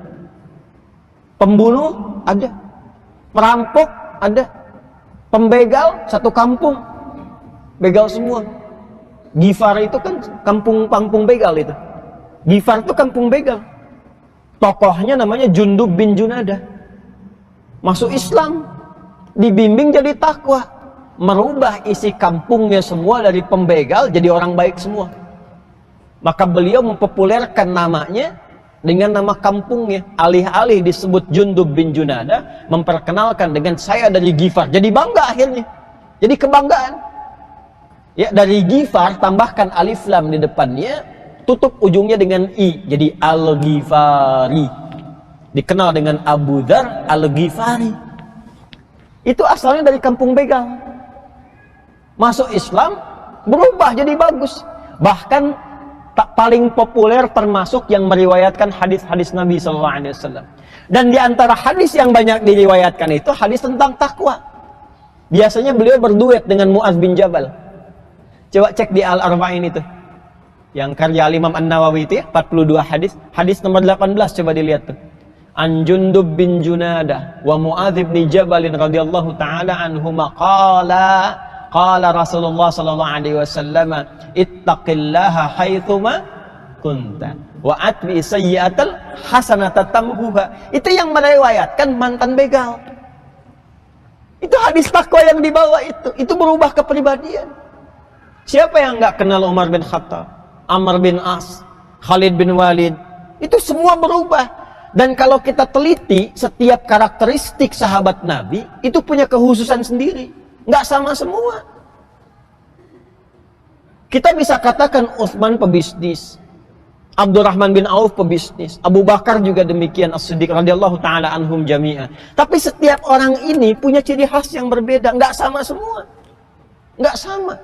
Pembunuh ada. Perampok ada. Pembegal satu kampung. Begal semua. Gifar itu kan kampung begal itu. Gifar itu kampung begal. Tokohnya namanya Jundub bin Junadah. Masuk Islam, dibimbing jadi takwa, merubah isi kampungnya semua dari pembegal jadi orang baik semua. Maka beliau mempopulerkan namanya dengan nama kampungnya. Alih-alih disebut Jundub bin Junadah, memperkenalkan dengan saya dari Gifar. Jadi bangga akhirnya. Jadi kebanggaan. Ya, dari Gifar tambahkan alif lam di depannya, tutup ujungnya dengan i, jadi Al-Ghifari. Dikenal dengan Abu Dzar Al-Ghifari. Itu asalnya dari kampung begal. Masuk Islam, berubah jadi bagus. Bahkan paling populer termasuk yang meriwayatkan hadis-hadis Nabi SAW. Dan di antara hadis yang banyak diriwayatkan itu hadis tentang takwa. Biasanya beliau berduet dengan Mu'adz bin Jabal. Coba cek di Al-Arba'in itu. Yang karya Imam An-Nawawi itu ya, 42 hadis. Hadis nomor 18 coba dilihat tuh. An Jundub bin Junadah wa Mu'adz bin Jabal radhiyallahu taala anhuma qala Rasulullah sallallahu alaihi wasallam ittaqillaha haitsuma kunta wa atbi sayyi'atal hasanata tamhuha. Itu yang meriwayatkan mantan begal. Itu hadis takwa yang dibawa itu. Itu berubah kepribadian. Siapa yang enggak kenal Umar bin Khattab, Amr bin As, Khalid bin Walid? Itu semua berubah. Dan kalau kita teliti, setiap karakteristik sahabat Nabi itu punya kekhususan sendiri. Nggak sama semua. Kita bisa katakan Utsman pebisnis, Abdurrahman bin Auf pebisnis, Abu Bakar juga demikian, As-Siddiq radhiyallahu taala anhum jami'an. Tapi setiap orang ini punya ciri khas yang berbeda, nggak sama semua. Nggak sama.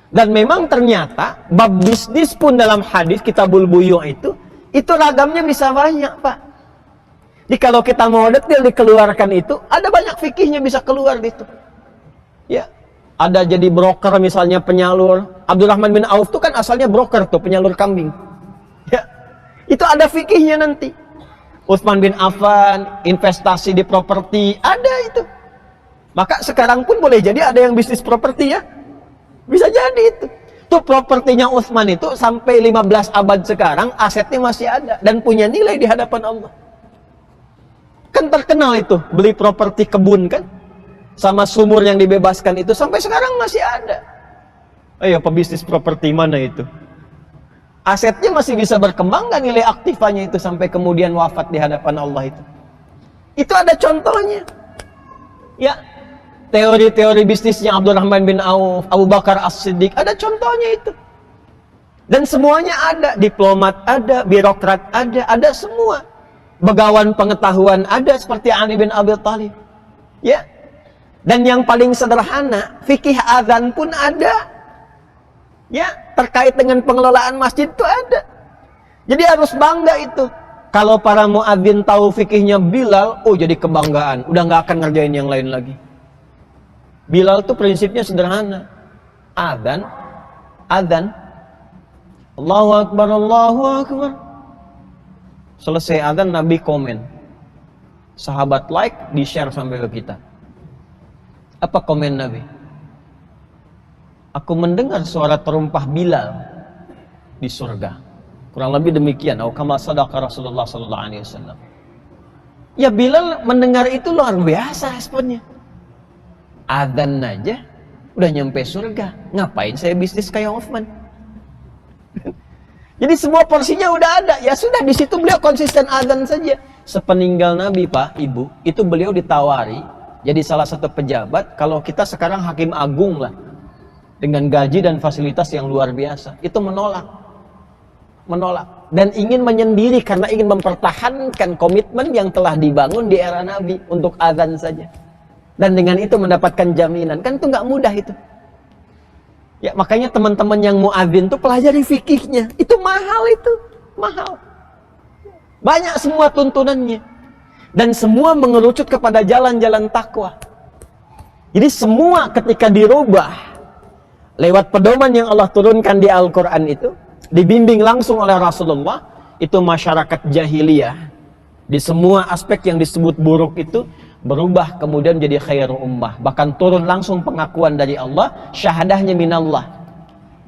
Dan memang ternyata bab bisnis pun dalam hadis Kitabul Buyu' itu ragamnya bisa banyak, Pak. Jadi kalau kita mau detail dikeluarkan itu, ada banyak fikihnya bisa keluar di itu. Ya, ada jadi broker misalnya, penyalur. Abdurrahman bin Auf itu kan asalnya broker tuh, penyalur kambing. Ya, itu ada fikihnya nanti. Utsman bin Affan, investasi di properti, ada itu. Maka sekarang pun boleh jadi ada yang bisnis properti ya. Bisa jadi itu. Tuh propertinya Utsman itu sampai 15 abad sekarang asetnya masih ada dan punya nilai di hadapan Allah. Kan terkenal itu, beli properti kebun kan? Sama sumur yang dibebaskan itu sampai sekarang masih ada. Ayo, pebisnis properti mana itu? Asetnya masih bisa berkembang kan, nilai aktifanya itu sampai kemudian wafat di hadapan Allah itu. Itu ada contohnya. Ya, teori-teori bisnisnya Abdurrahman bin Auf, Abu Bakar As-Siddiq, ada contohnya itu. Dan semuanya ada, diplomat ada, birokrat ada semua. Begawan pengetahuan ada seperti Ali bin Abi Thalib. Ya. Dan yang paling sederhana, fikih azan pun ada. Ya, terkait dengan pengelolaan masjid itu ada. Jadi harus bangga itu. Kalau para muadzin tahu fikihnya Bilal, oh jadi kebanggaan. Udah nggak akan ngerjain yang lain lagi. Bilal tuh prinsipnya sederhana. Azan. Allahu Akbar, Allahu Akbar. Selesai azan Nabi komen. Sahabat like, di-share sampai ke kita. Apa komen Nabi? Aku mendengar suara terumpah Bilal di surga. Kurang lebih demikian. Au kama sadaqa Rasulullah sallallahu alaihi wasallam. Ya Bilal mendengar itu luar biasa responnya. Adzan aja udah nyampe surga. Ngapain saya bisnis kayak Uthman? Jadi semua porsinya udah ada. Ya sudah, di situ beliau konsisten adzan saja. Sepeninggal Nabi, Pak, Ibu, itu beliau ditawari jadi salah satu pejabat. Kalau kita sekarang hakim agung lah, dengan gaji dan fasilitas yang luar biasa, itu menolak dan ingin menyendiri karena ingin mempertahankan komitmen yang telah dibangun di era Nabi untuk adzan saja, dan dengan itu mendapatkan jaminan. Kan itu nggak mudah itu ya. Makanya teman-teman yang muadzin tuh pelajari fikihnya, itu mahal, banyak semua tuntunannya, dan semua mengerucut kepada jalan-jalan takwa. Jadi semua ketika dirubah lewat pedoman yang Allah turunkan di Al-Quran itu, dibimbing langsung oleh Rasulullah, itu masyarakat jahiliyah di semua aspek yang disebut buruk itu berubah kemudian jadi khairu ummah. Bahkan turun langsung pengakuan dari Allah, syahadahnya minallah,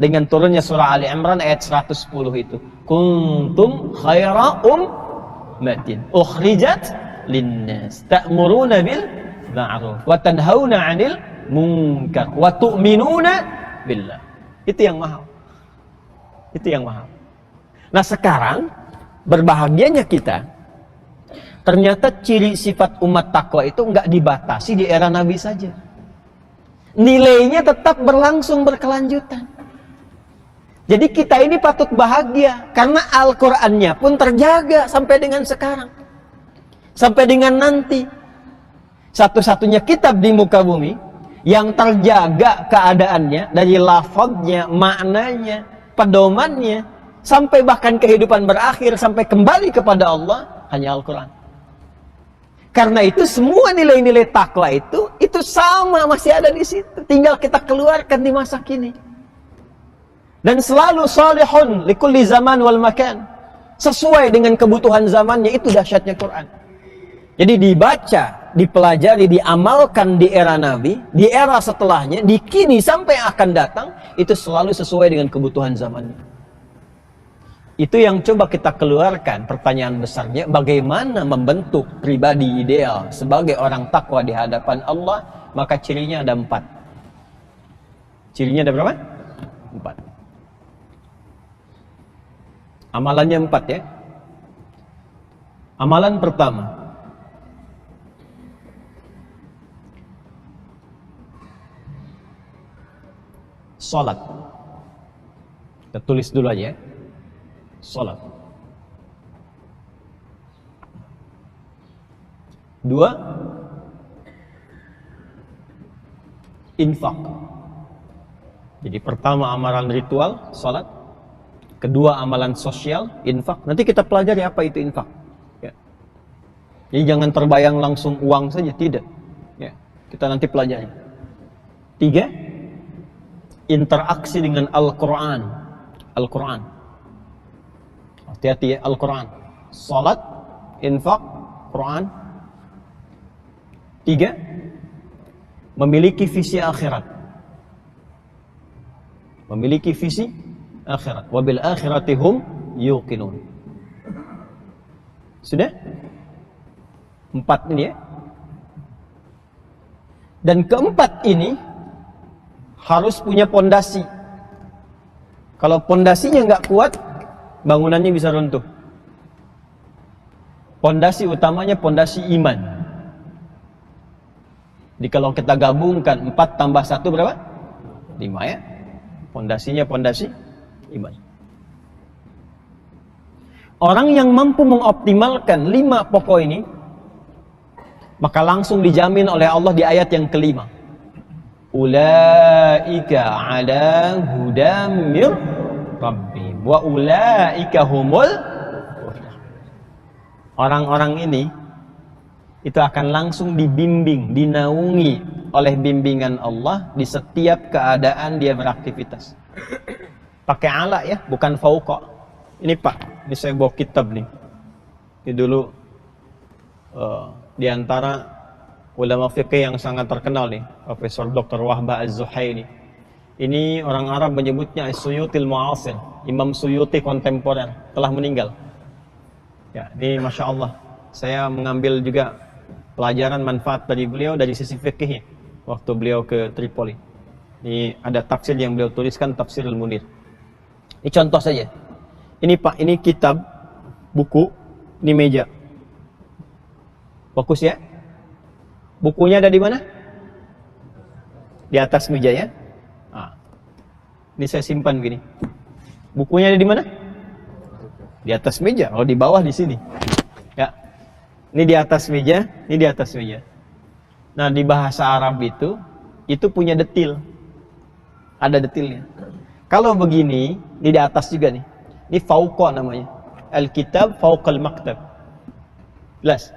dengan turunnya surah Ali Imran ayat 110 itu, kuntum khaira ummatin ukhrijat linnas ta'muruna bil ma'ruf wa tanhauna 'anil munkar wa tu'minuna billah. Itu yang mahal. Nah sekarang berbahagianya kita, ternyata ciri sifat umat takwa itu nggak dibatasi di era Nabi saja. Nilainya tetap berlangsung berkelanjutan. Jadi kita ini patut bahagia karena Al-Qur'annya pun terjaga sampai dengan sekarang. Sampai dengan nanti. Satu-satunya kitab di muka bumi yang terjaga keadaannya dari lafadznya, maknanya, pedomannya, sampai bahkan kehidupan berakhir, sampai kembali kepada Allah, hanya Al-Quran. Karena itu semua nilai-nilai takwa itu sama, masih ada di situ. Tinggal kita keluarkan di masa kini. Dan selalu salihun likulli zaman wal makan. Sesuai dengan kebutuhan zamannya, itu dahsyatnya Quran. Jadi dibaca, dipelajari, diamalkan di era Nabi, di era setelahnya, di kini sampai akan datang, itu selalu sesuai dengan kebutuhan zamannya. Itu yang coba kita keluarkan. Pertanyaan besarnya, bagaimana membentuk pribadi ideal sebagai orang takwa di hadapan Allah? Maka cirinya ada 4. Cirinya ada berapa? 4. Amalannya 4 ya. Amalan pertama, salat. Kita tulis dulu aja ya. Salat. 2, infak. Jadi pertama amalan ritual, salat. Kedua amalan sosial, infak. Nanti kita pelajari apa itu infak. Ya. Jadi jangan terbayang langsung uang saja, tidak. Ya. Kita nanti pelajari. 3, interaksi dengan Al-Quran. Al-Quran. Hati-hati ya, Al-Quran. Salat, infak, Quran. 3, memiliki visi akhirat. Memiliki visi akhirat. Wabil akhirati hum yuqinun. Sudah? 4 ini ya. Dan keempat ini harus punya pondasi. Kalau pondasinya nggak kuat, bangunannya bisa runtuh. Pondasi utamanya pondasi iman. Jadi kalau kita gabungkan 4 tambah 1 berapa? 5 ya. Pondasinya pondasi iman. Orang yang mampu mengoptimalkan 5 pokok ini, maka langsung dijamin oleh Allah di ayat yang kelima. Ulaika ala hudam mir rabbihim wa ulaika humul muflihun. Orang-orang ini itu akan langsung dibimbing, dinaungi oleh bimbingan Allah di setiap keadaan dia beraktivitas. Pakai ala ya, bukan fauqa. Ini Pak, ini saya bawa kitab nih. Ini dulu di antara ulama fikih yang sangat terkenal nih, Profesor Dr. Wahbah Az-Zuhaili. Ini orang Arab menyebutnya As-Suyutil Mu'asir, Imam Suyuti kontemporer, telah meninggal. Ya, ini Masya Allah, saya mengambil juga pelajaran manfaat dari beliau dari sisi fikihnya waktu beliau ke Tripoli. Ini ada tafsir yang beliau tuliskan, Tafsirul Munir. Ini contoh saja. Ini Pak, ini kitab, buku, ini meja. Fokus ya. Bukunya ada di mana? Di atas meja ya. Nah, ini saya simpan gini. Bukunya ada di mana? Di atas meja. Oh, di bawah di sini. Ya. Ini di atas meja, ini di atas meja. Nah, di bahasa Arab itu punya detil. Ada detilnya. Kalau begini, ini di atas juga nih. Ini fauqa namanya. Al-kitab fauqal maktab. Jelas?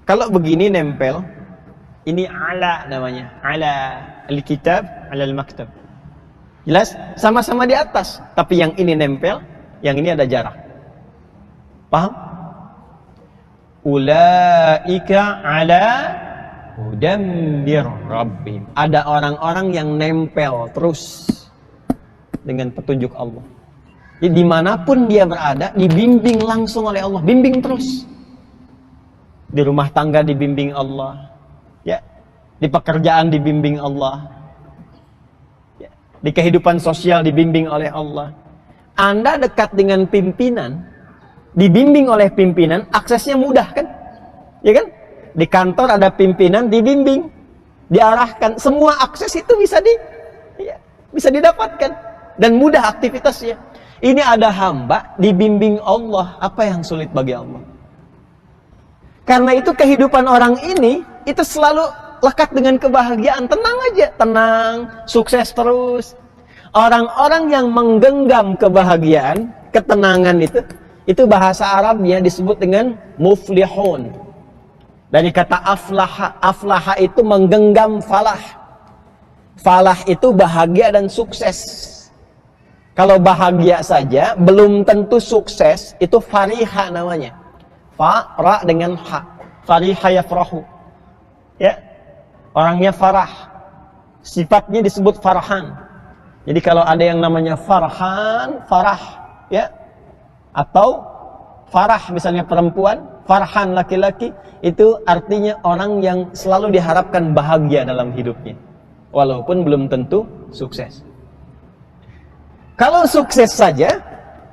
Kalau begini nempel, ini ala namanya. Ala al-kitab, ala al-maktab. Jelas? Sama-sama di atas. Tapi yang ini nempel, yang ini ada jarak. Paham? Ulaika ala hudam mir rabbihim. Ada orang-orang yang nempel terus dengan petunjuk Allah. Jadi dimanapun dia berada, dibimbing langsung oleh Allah, bimbing terus. Di rumah tangga dibimbing Allah, ya, di pekerjaan dibimbing Allah, ya, di kehidupan sosial dibimbing oleh Allah. Anda dekat dengan pimpinan, dibimbing oleh pimpinan, aksesnya mudah kan? Ya kan? Di kantor ada pimpinan, dibimbing, diarahkan, semua akses itu bisa didapatkan dan mudah aktivitasnya. Ini ada hamba dibimbing Allah, apa yang sulit bagi Allah? Karena itu kehidupan orang ini itu selalu lekat dengan kebahagiaan, tenang aja, tenang, sukses terus. Orang-orang yang menggenggam kebahagiaan, ketenangan itu bahasa Arabnya disebut dengan muflihun. Dari kata aflaha, aflaha itu menggenggam falah. Falah itu bahagia dan sukses. Kalau bahagia saja, belum tentu sukses, itu fariha namanya. Fa dengan ha. Fariha yafrahu. Ya. Orangnya farah. Sifatnya disebut farhan. Jadi kalau ada yang namanya farhan, farah, ya. Atau farah misalnya perempuan, farhan laki-laki, itu artinya orang yang selalu diharapkan bahagia dalam hidupnya. Walaupun belum tentu sukses. Kalau sukses saja,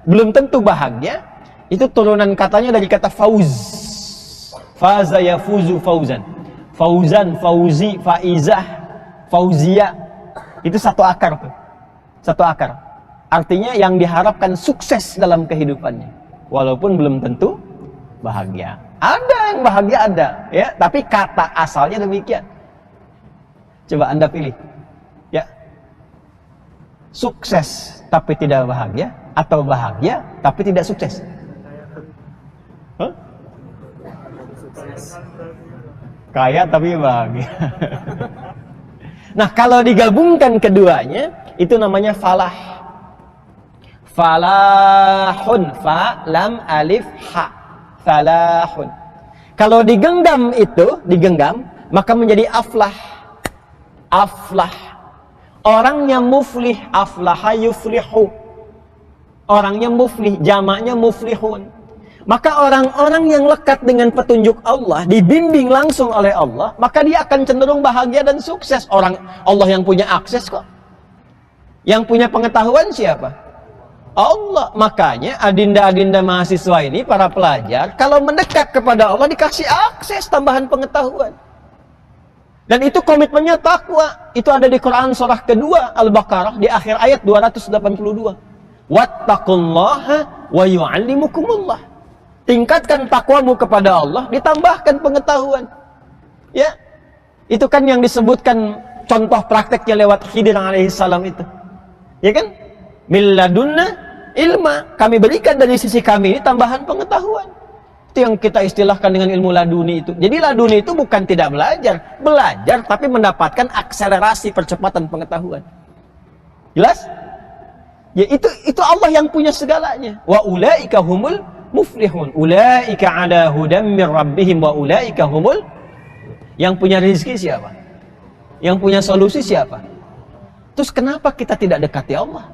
belum tentu bahagia, itu turunan katanya dari kata fauz. Faza yafuzu fauzan. Fauzan, fauzi, faizah, fauzia. Itu satu akar tuh. Satu akar. Artinya yang diharapkan sukses dalam kehidupannya. Walaupun belum tentu bahagia. Ada yang bahagia ada, ya, tapi kata asalnya demikian. Coba Anda pilih. Ya. Sukses tapi tidak bahagia, atau bahagia tapi tidak sukses? Huh? Kaya tapi bahagia. Nah, kalau digabungkan keduanya, itu namanya falah. Falahun, fa lam alif ha. Falahun. Kalau digenggam maka menjadi aflah. Aflah. Orangnya muflih, aflaha yuflihu. Orangnya muflih, jamaknya muflihun. Maka orang-orang yang lekat dengan petunjuk Allah, dibimbing langsung oleh Allah, maka dia akan cenderung bahagia dan sukses. Orang Allah yang punya akses kok. Yang punya pengetahuan siapa? Allah. Makanya adinda-adinda mahasiswa ini, para pelajar, kalau mendekat kepada Allah dikasih akses tambahan pengetahuan. Dan itu komitmennya takwa. Itu ada di Quran surah kedua Al-Baqarah di akhir ayat 282. Wattaqullaha wa yu'allimukumullah. Tingkatkan takwamu kepada Allah, ditambahkan pengetahuan. Ya. Itu kan yang disebutkan contoh prakteknya lewat Khidir alaihissalam itu. Ya kan? Milladunna ilma, kami berikan dari sisi kami ini tambahan pengetahuan. Itu yang kita istilahkan dengan ilmu laduni itu. Jadi laduni itu bukan tidak belajar, belajar tapi mendapatkan akselerasi percepatan pengetahuan. Jelas? Ya itu Allah yang punya segalanya. Wa ulaika humul muflihun. Ulaika ala hudam min rabbihim wa ulaika humul. Yang punya rezeki siapa? Yang punya solusi siapa? Terus kenapa kita tidak dekati Allah?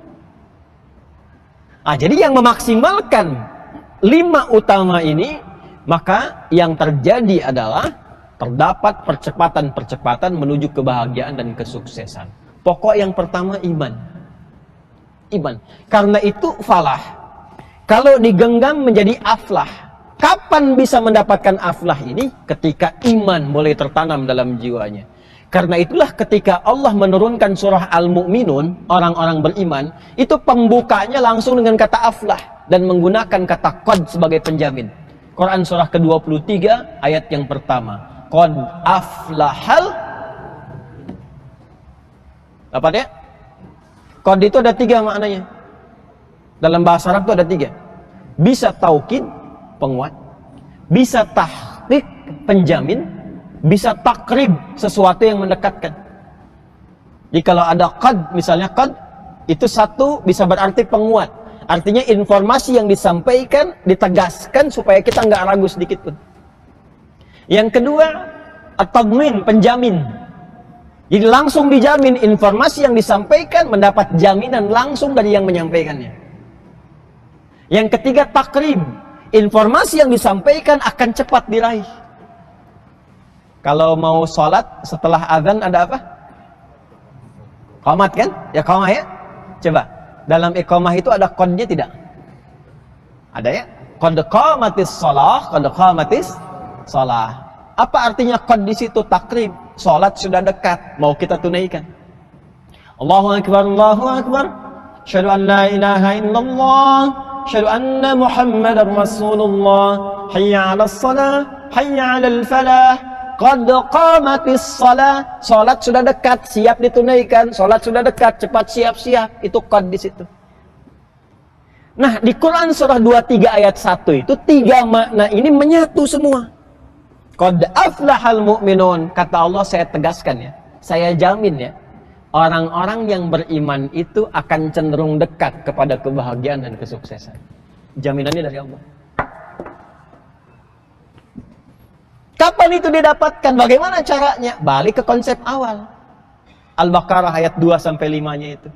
Jadi yang memaksimalkan 5 utama ini, maka yang terjadi adalah terdapat percepatan-percepatan menuju kebahagiaan dan kesuksesan. Pokok yang pertama iman. Iman. Karena itu falah. Kalau digenggam menjadi aflah. Kapan bisa mendapatkan aflah ini? Ketika iman mulai tertanam dalam jiwanya. Karena itulah ketika Allah menurunkan surah Al-Mu'minun, orang-orang beriman, itu pembukanya langsung dengan kata aflah dan menggunakan kata qad sebagai penjamin. Quran surah ke-23 ayat yang pertama. Qad aflahal. Apa dia? Qad itu ada 3 maknanya. Dalam bahasa Arab itu ada 3. Bisa taukid, penguat, bisa tahqiq, penjamin, bisa takrib, sesuatu yang mendekatkan. Jadi kalau ada qad, misalnya qad itu satu bisa berarti penguat, artinya informasi yang disampaikan ditegaskan supaya kita nggak ragu sedikit pun. Yang kedua, at-tadmin, penjamin. Jadi langsung dijamin informasi yang disampaikan mendapat jaminan langsung dari yang menyampaikannya. Yang ketiga, takrib. Informasi yang disampaikan akan cepat diraih. Kalau mau sholat setelah azan ada apa? Qomat kan? Ya qomah ya? Coba. Dalam iqamah itu ada qadnya tidak? Ada ya? Qad qamatis shalah, qad qamatis shalah. Apa artinya qad di situ? Takrib. Sholat sudah dekat, mau kita tunaikan. Allahu akbar, Allahu akbar. Asyhadu an la ilaha illallah. Asyhadu anna Muhammadar Rasulullah. Hayya 'alas shalah, hayya 'alal falah. Qad qamatis shalah. Salat sudah dekat, siap ditunaikan. Salat sudah dekat, cepat siap-siap. Itu qad di situ. Nah, di Quran surah 23 ayat 1 itu 3 makna ini menyatu semua. Qad aflahal mu'minun. Kata Allah, saya tegaskan ya. Saya jamin ya. Orang-orang yang beriman itu akan cenderung dekat kepada kebahagiaan dan kesuksesan. Jaminannya dari Allah. Kapan itu didapatkan? Bagaimana caranya? Balik ke konsep awal. Al-Baqarah ayat 2-5-nya itu.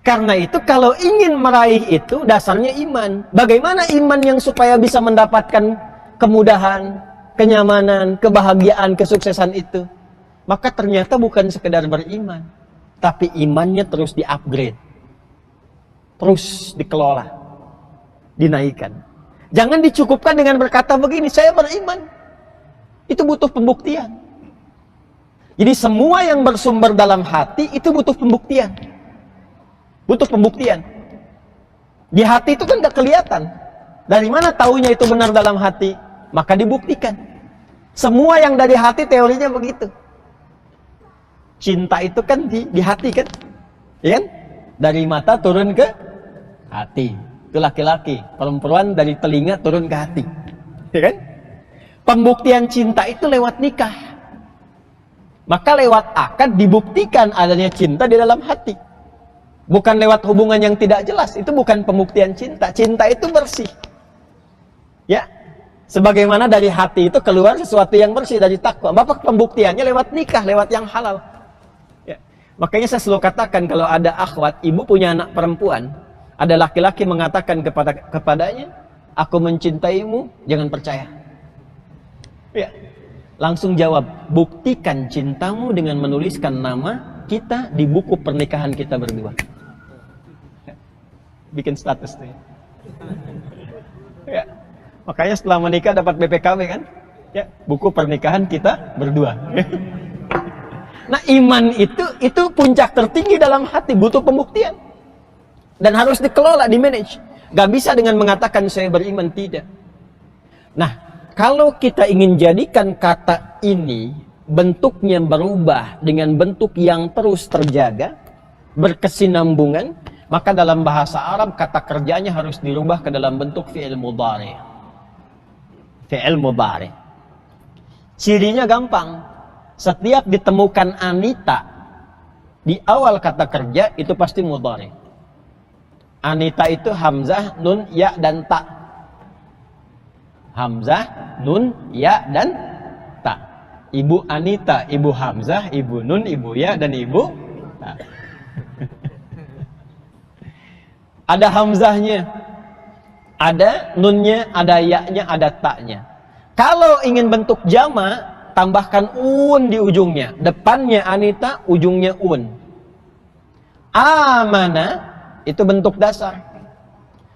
Karena itu kalau ingin meraih itu dasarnya iman. Bagaimana iman yang supaya bisa mendapatkan kemudahan, kenyamanan, kebahagiaan, kesuksesan itu? Maka ternyata bukan sekedar beriman, tapi imannya terus di-upgrade, terus dikelola, dinaikkan. Jangan dicukupkan dengan berkata begini, saya beriman. Itu butuh pembuktian. Jadi semua yang bersumber dalam hati itu butuh pembuktian. Butuh pembuktian. Di hati itu kan gak kelihatan. Dari mana taunya itu benar dalam hati? Maka dibuktikan. Semua yang dari hati teorinya begitu. Cinta itu kan di hati kan? Ya kan? Dari mata turun ke hati. Itu laki-laki. Perempuan dari telinga turun ke hati. Ya kan? Pembuktian cinta itu lewat nikah. Maka lewat akad dibuktikan adanya cinta di dalam hati. Bukan lewat hubungan yang tidak jelas. Itu bukan pembuktian cinta. Cinta itu bersih. Ya. Sebagaimana dari hati itu keluar sesuatu yang bersih dari takwa. Bapak pembuktiannya lewat nikah, lewat yang halal. Makanya saya selalu katakan kalau ada akhwat, ibu punya anak perempuan, ada laki-laki mengatakan kepadanya, aku mencintaimu, jangan percaya. Ya. Langsung jawab, buktikan cintamu dengan menuliskan nama kita di buku pernikahan kita berdua. Bikin status tuh ya. Ya. Makanya setelah menikah dapat BPKB kan? Ya, buku pernikahan kita berdua. Nah, iman itu puncak tertinggi dalam hati, butuh pembuktian. Dan harus dikelola, di-manage. Gak bisa dengan mengatakan saya beriman, tidak. Nah, kalau kita ingin jadikan kata ini bentuknya berubah dengan bentuk yang terus terjaga, berkesinambungan, maka dalam bahasa Arab kata kerjanya harus dirubah ke dalam bentuk fi'il mudhari. Fi'il mudhari. Cirinya gampang. Setiap ditemukan anita di awal kata kerja itu pasti mudhari. Anita itu hamzah, nun, ya, dan ta. Hamzah, nun, ya, dan ta. Ibu Anita, ibu hamzah, ibu nun, ibu ya, dan ibu ta. Ada hamzahnya, ada nunnya, ada ya-nya, ada ta-nya. Kalau ingin bentuk jama, tambahkan un di ujungnya. Depannya Anita, ujungnya un. Amana itu bentuk dasar.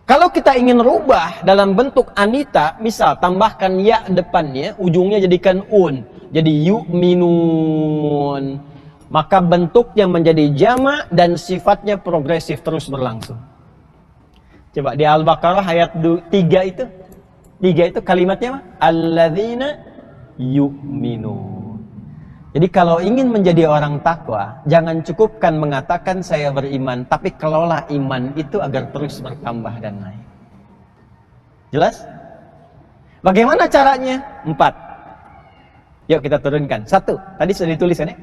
Kalau kita ingin rubah dalam bentuk Anita, misal tambahkan ya depannya, ujungnya jadikan un. Jadi yu'minun. Maka bentuknya menjadi jama dan sifatnya progresif terus berlangsung. Coba di Al-Baqarah ayat 3 itu. 3 itu kalimatnya apa? Alladzina yu'minun. Jadi kalau ingin menjadi orang takwa, jangan cukupkan mengatakan saya beriman, tapi kelola iman itu agar terus bertambah dan naik. Jelas? Bagaimana caranya? 4. Yuk kita turunkan. 1, tadi sudah dituliskan ya.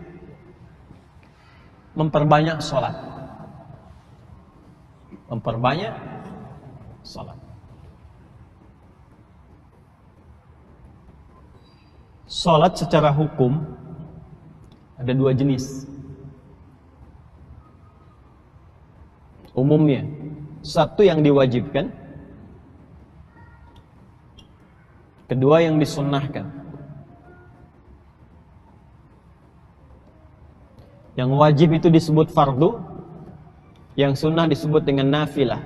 Memperbanyak sholat. Memperbanyak sholat. Sholat secara hukum ada 2 jenis. Umumnya, satu yang diwajibkan, kedua yang disunnahkan. Yang wajib itu disebut fardu, yang sunnah disebut dengan nafilah.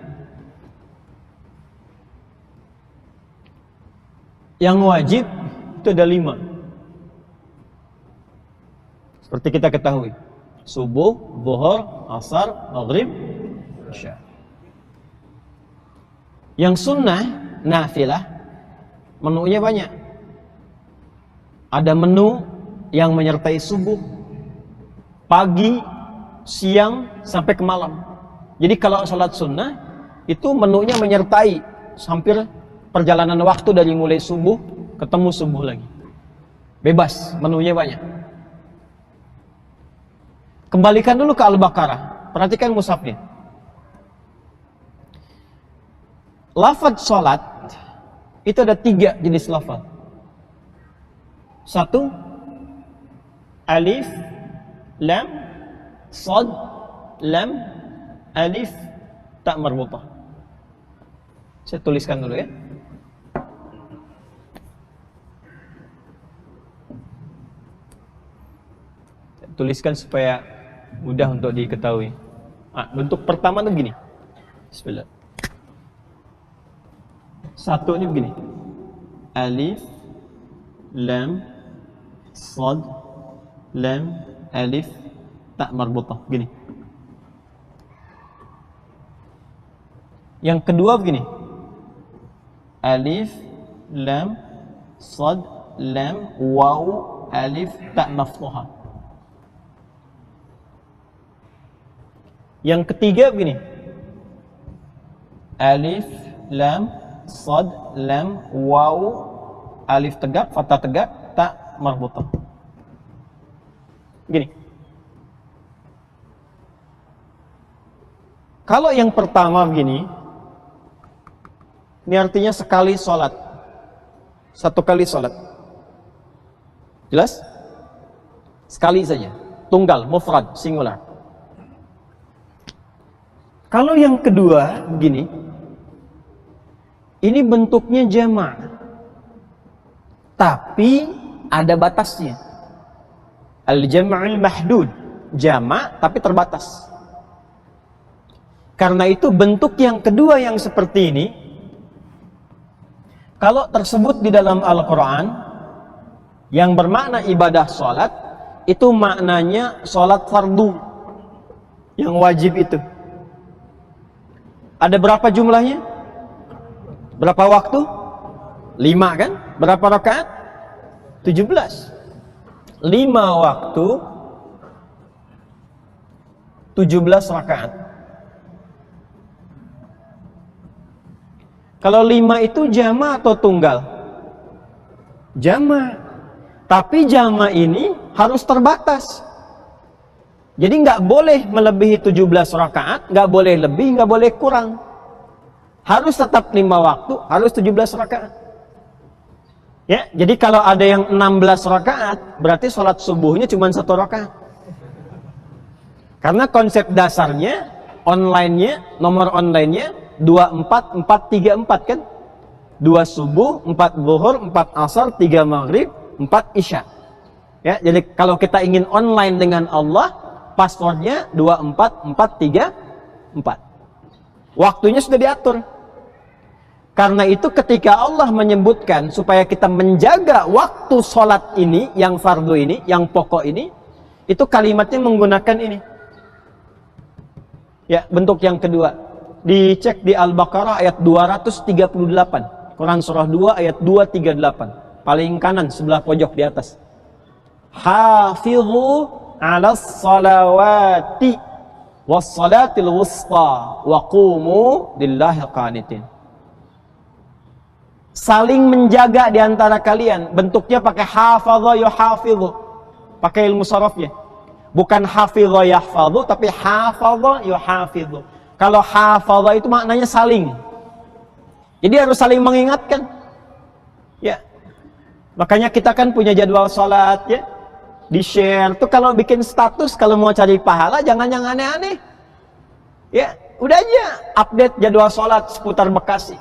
Yang wajib itu ada 5. Seperti kita ketahui, subuh, zuhur, asar, maghrib, isya. Yang sunnah, nafilah, menunya banyak. Ada menu yang menyertai subuh, pagi, siang, sampai ke malam. Jadi kalau sholat sunnah, itu menunya menyertai hampir perjalanan waktu dari mulai subuh, ketemu subuh lagi. Bebas, menunya banyak. Kembalikan dulu ke Al-Baqarah. Perhatikan mushafnya. Lafaz sholat itu ada 3 jenis lafaz. 1, alif, lam, shad, lam, alif, ta marbutah. Saya tuliskan dulu ya. Saya tuliskan supaya mudah untuk diketahui. Bentuk pertama tuh gini. Bismillah. 1 ini begini. Alif, lam, shad, lam, alif, ta marbutah. Gini. Yang kedua begini. Alif, lam, shad, lam, waw, alif, ta maftuhah. Yang ketiga begini. Alif, lam, shad, lam, waw, alif tegak, fathah tegak, ta marbutah. Gini. Kalau yang pertama begini, ini artinya sekali sholat. 1 kali sholat. Jelas? Sekali saja. Tunggal, mufrad, singular. Kalau yang kedua begini, ini bentuknya jama', tapi ada batasnya. Al-jam'ul mahdud, jama' tapi terbatas. Karena itu bentuk yang kedua yang seperti ini, kalau tersebut di dalam Al-Quran, yang bermakna ibadah sholat, itu maknanya sholat fardu, yang wajib itu. Ada berapa jumlahnya? Berapa waktu? 5 kan? Berapa rakaat? 17. 5 waktu 17 rakaat. Kalau 5 itu jama atau tunggal? Jama. Tapi jama ini harus terbatas. Jadi nggak boleh melebihi 17 rakaat, nggak boleh lebih, nggak boleh kurang. Harus tetap 5 waktu, harus 17 rakaat. Ya, jadi kalau ada yang 16 rakaat, berarti sholat subuhnya cuma 1 rakaat. Karena konsep dasarnya, online-nya, nomor online-nya 24-4-3-4 kan? 2 subuh, 4 zuhur, 4 asar, 3 maghrib, 4 isya. Ya, jadi kalau kita ingin online dengan Allah, passwordnya 24-4-3-4. Waktunya sudah diatur. Karena itu ketika Allah menyebutkan supaya kita menjaga waktu sholat ini, yang fardu ini, yang pokok ini, itu kalimatnya menggunakan ini. Ya, bentuk yang kedua. Dicek di Al-Baqarah ayat 238. Quran surah 2 ayat 238. Paling kanan sebelah pojok di atas. Hafidhu 'alas salawati was salatil wusta wa qumu lillahi qanitin. Saling menjaga di antara kalian. Bentuknya pakai hafadha yuhafidhu. Pakai ilmu sarafnya. Bukan hafidha yahfadhu, tapi hafadha yuhafidhu. Kalau hafadha itu maknanya saling. Jadi harus saling mengingatkan. Ya. Makanya kita kan punya jadwal sholat ya. Di-share. Tuh kalau bikin status, kalau mau cari pahala, jangan yang aneh-aneh. Ya, udah aja update jadwal sholat seputar Bekasi.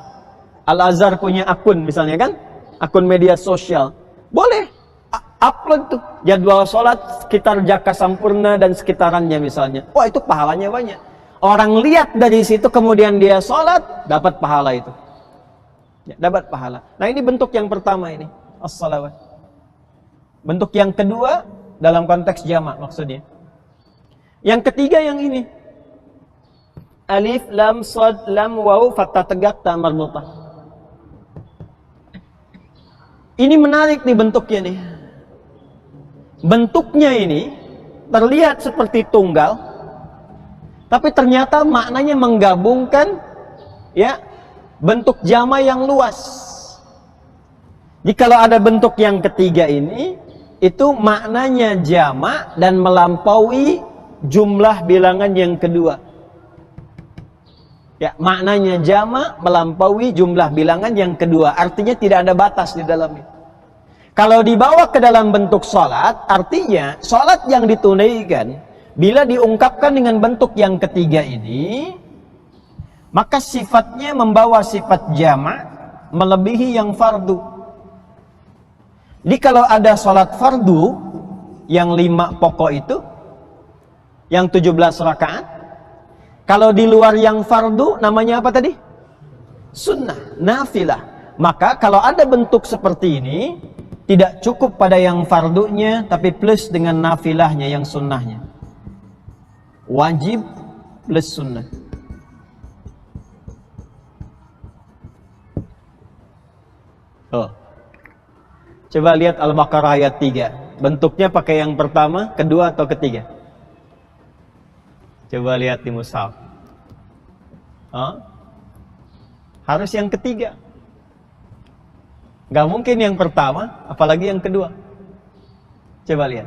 Al-Azhar punya akun misalnya kan. Akun media sosial. Boleh. Upload tuh jadwal sholat sekitar Jaka Sampurna dan sekitarannya misalnya. Wah, itu pahalanya banyak. Orang lihat dari situ kemudian dia sholat, dapat pahala itu. Ya, dapat pahala. Nah, ini bentuk yang pertama ini, as-salawat. Bentuk yang kedua dalam konteks jamak maksudnya. Yang ketiga yang ini. Alif, lam, shad, lam, waw, fathah tegak, ta marbutah. Ini menarik nih bentuknya nih. Bentuknya ini terlihat seperti tunggal, tapi ternyata maknanya menggabungkan ya bentuk jama yang luas. Jadi kalau ada bentuk yang ketiga ini, itu maknanya jama dan melampaui jumlah bilangan yang kedua. Ya, maknanya jama melampaui jumlah bilangan yang kedua. Artinya tidak ada batas di dalamnya. Kalau dibawa ke dalam bentuk sholat, artinya sholat yang ditunaikan, bila diungkapkan dengan bentuk yang ketiga ini, maka sifatnya membawa sifat jama' melebihi yang fardu. Jadi kalau ada sholat fardu, yang 5 pokok itu, yang 17 rakaat, kalau di luar yang fardu, namanya apa tadi? Sunnah, nafilah. Maka kalau ada bentuk seperti ini, tidak cukup pada yang fardunya, tapi plus dengan nafilahnya yang sunnahnya. Wajib plus sunnah. Oh. Coba lihat Al-Baqarah ayat 3. Bentuknya pakai yang pertama, kedua atau ketiga? Coba lihat di mushaf. Oh. Harus yang ketiga. Gak mungkin yang pertama, apalagi yang kedua. Coba lihat.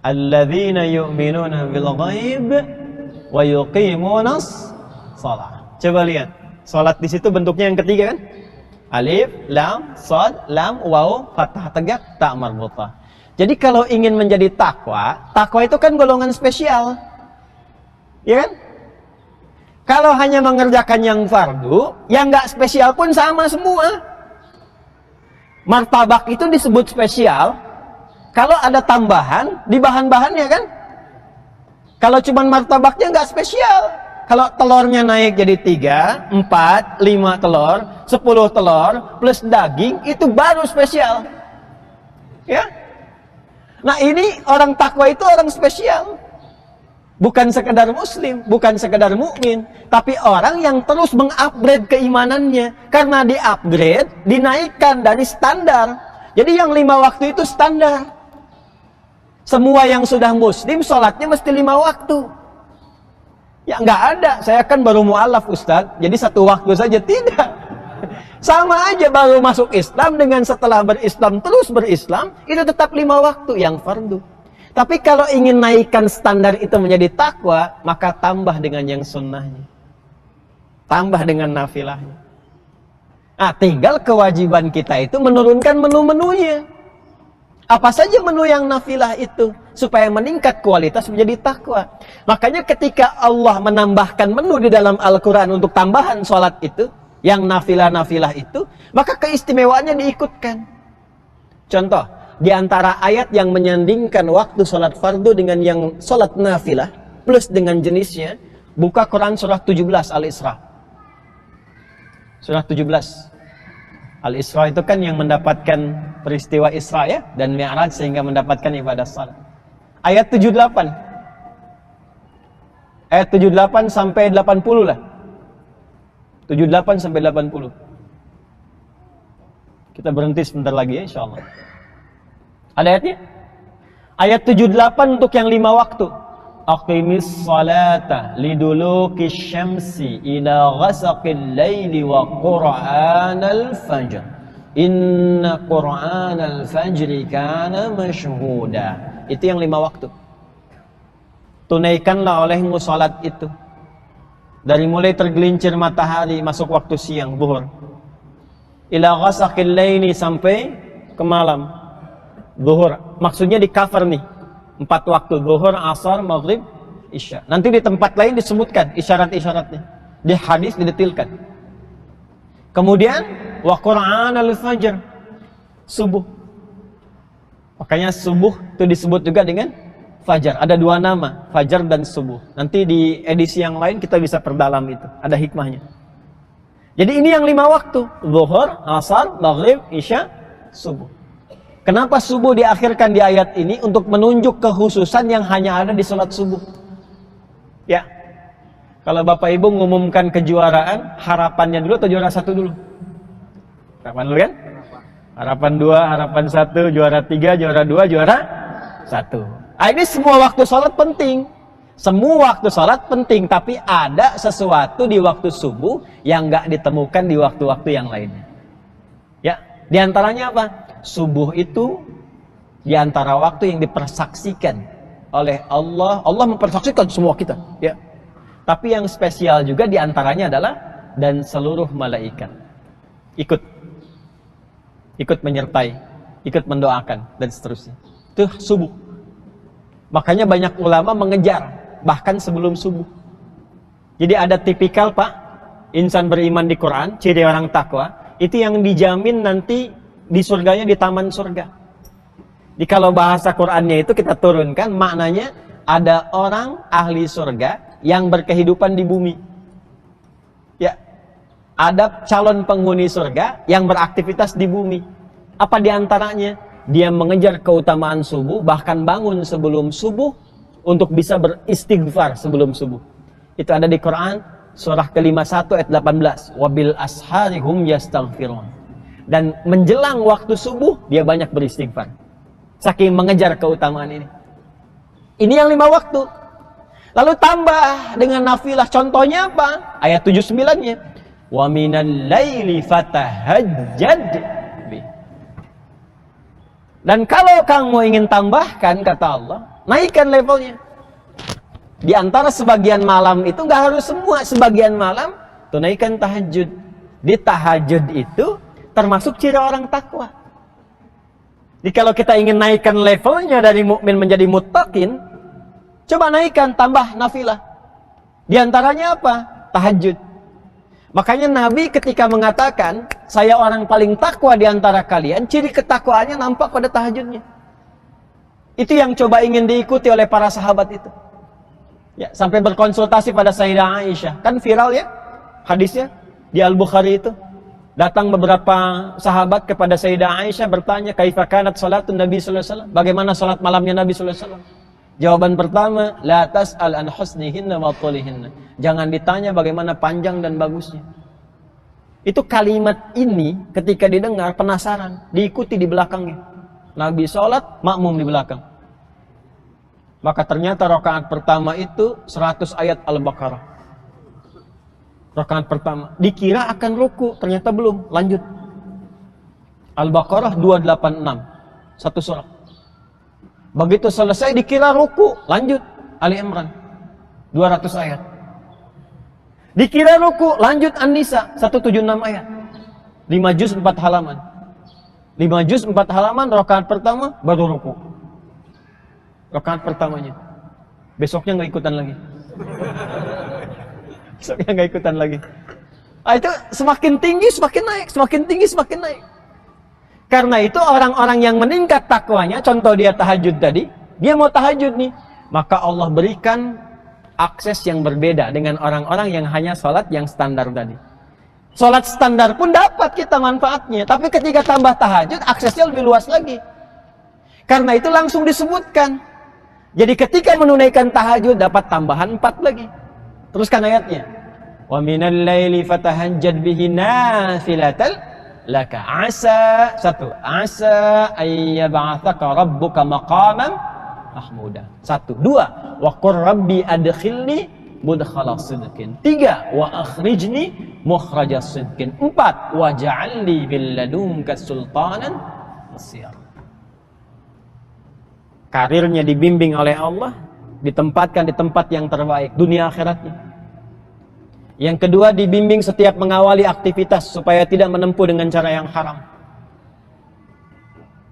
Alladzina yu'minuna bil ghaib wa yuqimunas shalah. Coba lihat. Salat di situ bentuknya yang ketiga kan? Alif, lam, shad, lam, waw, fathah tegak, ta marbutah. Jadi kalau ingin menjadi takwa, takwa itu kan golongan spesial. Ya kan? Kalau hanya mengerjakan yang fardu, yang nggak spesial pun sama semua. Martabak itu disebut spesial kalau ada tambahan di bahan-bahannya kan. Kalau cuma martabaknya nggak spesial. Kalau telurnya naik jadi 3, 4, 5 telur, 10 telur plus daging, itu baru spesial. Ya. Nah, ini orang takwa itu orang spesial. Bukan sekedar muslim, bukan sekedar mukmin, tapi orang yang terus mengupgrade keimanannya. Karena di-upgrade, dinaikkan dari standar. Jadi yang 5 waktu itu standar. Semua yang sudah muslim, sholatnya mesti 5 waktu. Ya nggak ada, saya kan baru mu'alaf Ustadz, jadi 1 waktu saja. Tidak. Sama aja baru masuk Islam dengan setelah berislam, terus berislam, itu tetap 5 waktu yang fardu. Tapi kalau ingin naikkan standar itu menjadi takwa, maka tambah dengan yang sunnahnya. Tambah dengan nafilahnya. Nah, tinggal kewajiban kita itu menurunkan menu-menunya. Apa saja menu yang nafilah itu, supaya meningkat kualitas menjadi takwa. Makanya ketika Allah menambahkan menu di dalam Al-Quran untuk tambahan sholat itu, yang nafilah-nafilah itu, maka keistimewaannya diikutkan. Contoh, di antara ayat yang menyandingkan waktu sholat fardu dengan yang sholat nafilah plus dengan jenisnya, buka Quran surah 17 Al-Isra. Surah 17 Al-Isra itu kan yang mendapatkan peristiwa Isra ya, dan Mi'raj sehingga mendapatkan ibadah salat. Ayat 78. Ayat 78 sampai 80 lah. 78 sampai 80. Kita berhenti sebentar lagi ya insyaallah. Ada ayatnya? Ayat 78 untuk yang 5 waktu. Aqimis salata liduluki syamsi ila ghasaqil laili wa qur'anal fajr. Inna qur'anal fajri kana mashhuda. Itu yang 5 waktu. Tunaikanlah olehmu salat itu. Dari mulai tergelincir matahari masuk waktu siang, zuhur. Ila ghasaqil laili sampai ke malam. Zuhur, maksudnya di cover nih 4 waktu, zuhur, asar, maghrib, isya. Nanti di tempat lain disebutkan isyarat-isyaratnya, di hadis didetilkan. Kemudian wa qur'anal fajr, subuh. Makanya subuh itu disebut juga dengan fajar. Ada 2 nama, fajar dan subuh. Nanti di edisi yang lain kita bisa perdalam itu, ada hikmahnya. Jadi ini yang 5 waktu, zuhur, asar, maghrib, isya, subuh. Kenapa subuh diakhirkan di ayat ini? Untuk menunjuk kekhususan yang hanya ada di sholat subuh. Ya, kalau Bapak Ibu mengumumkan kejuaraan, harapannya dulu atau juara 1 dulu? Harapan dulu kan? Harapan 2, harapan 1, juara 3, juara 2, juara 1. Nah, ini semua waktu sholat penting. Semua waktu sholat penting, tapi ada sesuatu di waktu subuh yang nggak ditemukan di waktu-waktu yang lainnya. Ya, diantaranya apa? Subuh itu diantara waktu yang dipersaksikan oleh Allah. Allah mempersaksikan semua kita, ya. Tapi yang spesial juga diantaranya adalah dan seluruh malaikat ikut menyertai, ikut mendoakan dan seterusnya. Itu subuh. Makanya banyak ulama mengejar bahkan sebelum subuh. Jadi ada tipikal Pak, insan beriman di Quran, ciri orang takwa, itu yang dijamin nanti di surganya di taman surga. Jadi kalau bahasa Qurannya itu kita turunkan, maknanya ada orang ahli surga yang berkehidupan di bumi. Ya, ada calon penghuni surga yang beraktivitas di bumi. Apa diantaranya? Dia mengejar keutamaan subuh, bahkan bangun sebelum subuh untuk bisa beristighfar sebelum subuh. Itu ada di Quran surah ke-51 ayat 18. Wabil asharihum yastaghfirun. Dan menjelang waktu subuh dia banyak beristighfar. Saking mengejar keutamaan ini. Ini yang 5 waktu. Lalu tambah dengan nafilah. Contohnya apa? Ayat 79-nya. Wa minal laili fatahajjad bi. Dan kalau kamu ingin tambahkan, kata Allah, naikkan levelnya. Di antara sebagian malam itu nggak harus semua. Sebagian malam tunaikan tahajud. Di tahajud itu termasuk ciri orang takwa. Jadi kalau kita ingin naikkan levelnya dari mukmin menjadi muttaqin, coba naikkan, tambah nafilah. Di antaranya apa? Tahajud. Makanya Nabi ketika mengatakan, saya orang paling takwa di antara kalian, ciri ketakwaannya nampak pada tahajudnya. Itu yang coba ingin diikuti oleh para sahabat itu. Ya, sampai berkonsultasi pada Sayyidah Aisyah. Kan viral ya hadisnya di Al-Bukhari itu. Datang beberapa sahabat kepada Sayyidah Aisyah bertanya, kaifa kanat salatun Nabi sallallahu alaihi wasallam? Bagaimana salat malamnya Nabi sallallahu alaihi wasallam? Jawaban pertama, la tas'al an husnihinna wa tulihinna. Jangan ditanya bagaimana panjang dan bagusnya. Itu kalimat ini ketika didengar penasaran, diikuti di belakangnya. Nabi sholat, makmum di belakang. Maka ternyata rakaat pertama itu 100 ayat Al-Baqarah. Rakaat pertama. Dikira akan ruku, ternyata belum. Lanjut. Al-Baqarah 286. Satu surah. Begitu selesai dikira ruku, lanjut. Ali Imran 200 ayat. Dikira ruku, lanjut An-Nisa 176 ayat. 5 juz 4 halaman. 5 juz 4 halaman rakaat pertama baru ruku. Rakaat pertamanya. Besoknya nggak ikutan lagi. Besoknya nggak ikutan lagi. Itu semakin tinggi semakin naik, semakin tinggi semakin naik. Karena itu orang-orang yang meningkat takwanya, contoh dia tahajud tadi, dia mau tahajud nih, maka Allah berikan akses yang berbeda dengan orang-orang yang hanya sholat yang standar tadi. Sholat standar pun dapat kita manfaatnya, tapi ketika tambah tahajud, aksesnya lebih luas lagi. Karena itu langsung disebutkan. Jadi ketika menunaikan tahajud, dapat tambahan 4 lagi. Teruskan ayatnya. Wa minal laili fatahajjad bihi nafilatal laka asa ayyab'atsaka rabbuka maqaman mahmuda. 1, 2 wa qur rabbi adkhilni mudkhala sidqin. 3 wa akhrijni mukhraja sidqin. 4 wa ja'alni bil ladunka sultanan nasira. Karirnya dibimbing oleh Allah, ditempatkan di tempat yang terbaik dunia akhiratnya. Yang kedua, dibimbing setiap mengawali aktivitas supaya tidak menempuh dengan cara yang haram.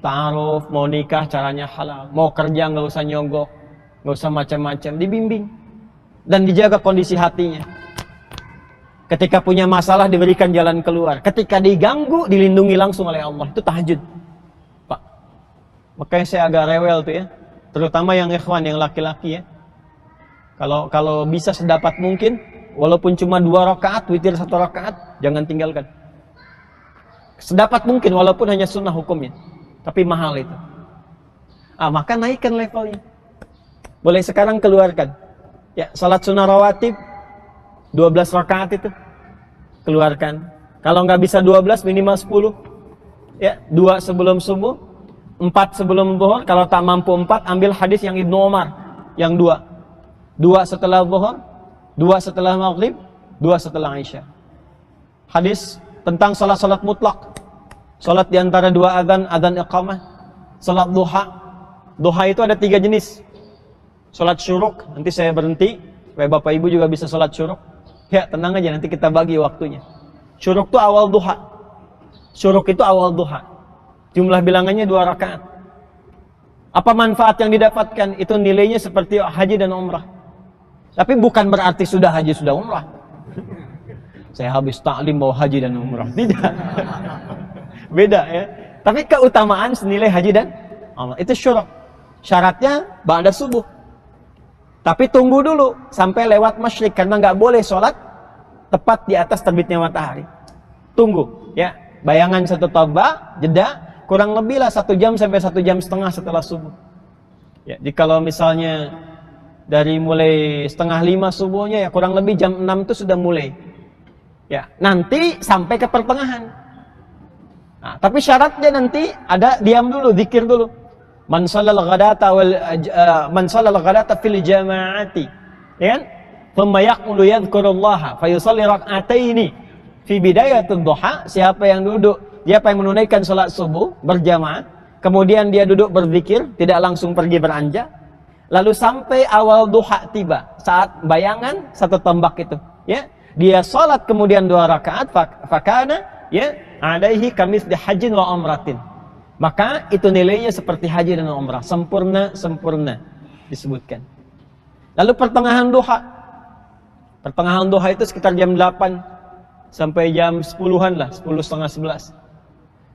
Ta'aruf, mau nikah caranya halal, mau kerja nggak usah nyogok, nggak usah macam-macam, dibimbing dan dijaga kondisi hatinya. Ketika punya masalah diberikan jalan keluar, ketika diganggu dilindungi langsung oleh Allah. Itu tahajud, Pak. Makanya saya agak rewel tuh ya, terutama yang ikhwan, yang laki-laki ya. Kalau bisa sedapat mungkin, walaupun cuma 2 rakaat, witir 1 rakaat, jangan tinggalkan. Sedapat mungkin, walaupun hanya sunnah hukumnya, tapi mahal itu. Maka naikkan levelnya. Boleh sekarang keluarkan. Ya, salat sunnah rawatib 12 rakaat itu keluarkan. Kalau nggak bisa 12, minimal 10. Ya, 2 sebelum subuh, 4 sebelum zuhur. Kalau tak mampu 4, ambil hadis yang Ibnu Umar, yang 2. 2 setelah zuhur, 2 setelah maghrib, 2 setelah Isya. Hadis tentang salat-salat mutlak. Salat di antara 2 adzan iqamah. Salat duha. Duha itu ada 3 jenis. Salat syuruk, nanti saya berhenti supaya Bapak Ibu juga bisa salat syuruk. Ya, tenang aja, nanti kita bagi waktunya. Syuruk itu awal duha. Syuruk itu awal duha. Jumlah bilangannya 2 rakaat. Apa manfaat yang didapatkan? Itu nilainya seperti haji dan umrah. Tapi bukan berarti sudah haji, sudah umrah. Saya habis taklim mau haji dan umrah. Tidak. Beda ya. Tapi keutamaan senilai haji dan umrah. Itu syuruk. Syaratnya ba'da subuh. Tapi tunggu dulu sampai lewat masyrik. Karena nggak boleh sholat tepat di atas terbitnya matahari. Tunggu. Ya. Bayangan 1 toba, jeda. Kurang lebih lah 1 jam sampai 1 jam setengah setelah subuh. Ya. Jadi kalau misalnya dari mulai 4:30 subuhnya, ya kurang lebih jam 6 itu sudah mulai. Ya, nanti sampai ke pertengahan. Nah, tapi syaratnya nanti ada diam dulu, zikir dulu. Man shallal ghadata fil jama'ati. Ya kan? Thumma yaqulu yadhkurullaha fa yusalli rak'ataini fi bidayatud duha. Siapa yang menunaikan salat subuh berjamaah, kemudian dia duduk berzikir, tidak langsung pergi beranjak. Lalu sampai awal duha tiba, saat bayangan 1 tombak itu, ya, dia sholat kemudian 2 rakaat, fakana, ya, alaihi kamitsli hajjin wa umratin. Maka itu nilainya seperti haji dan umrah, sempurna disebutkan. Lalu pertengahan duha itu sekitar jam 8 sampai jam 10-an lah, 10 setengah 11.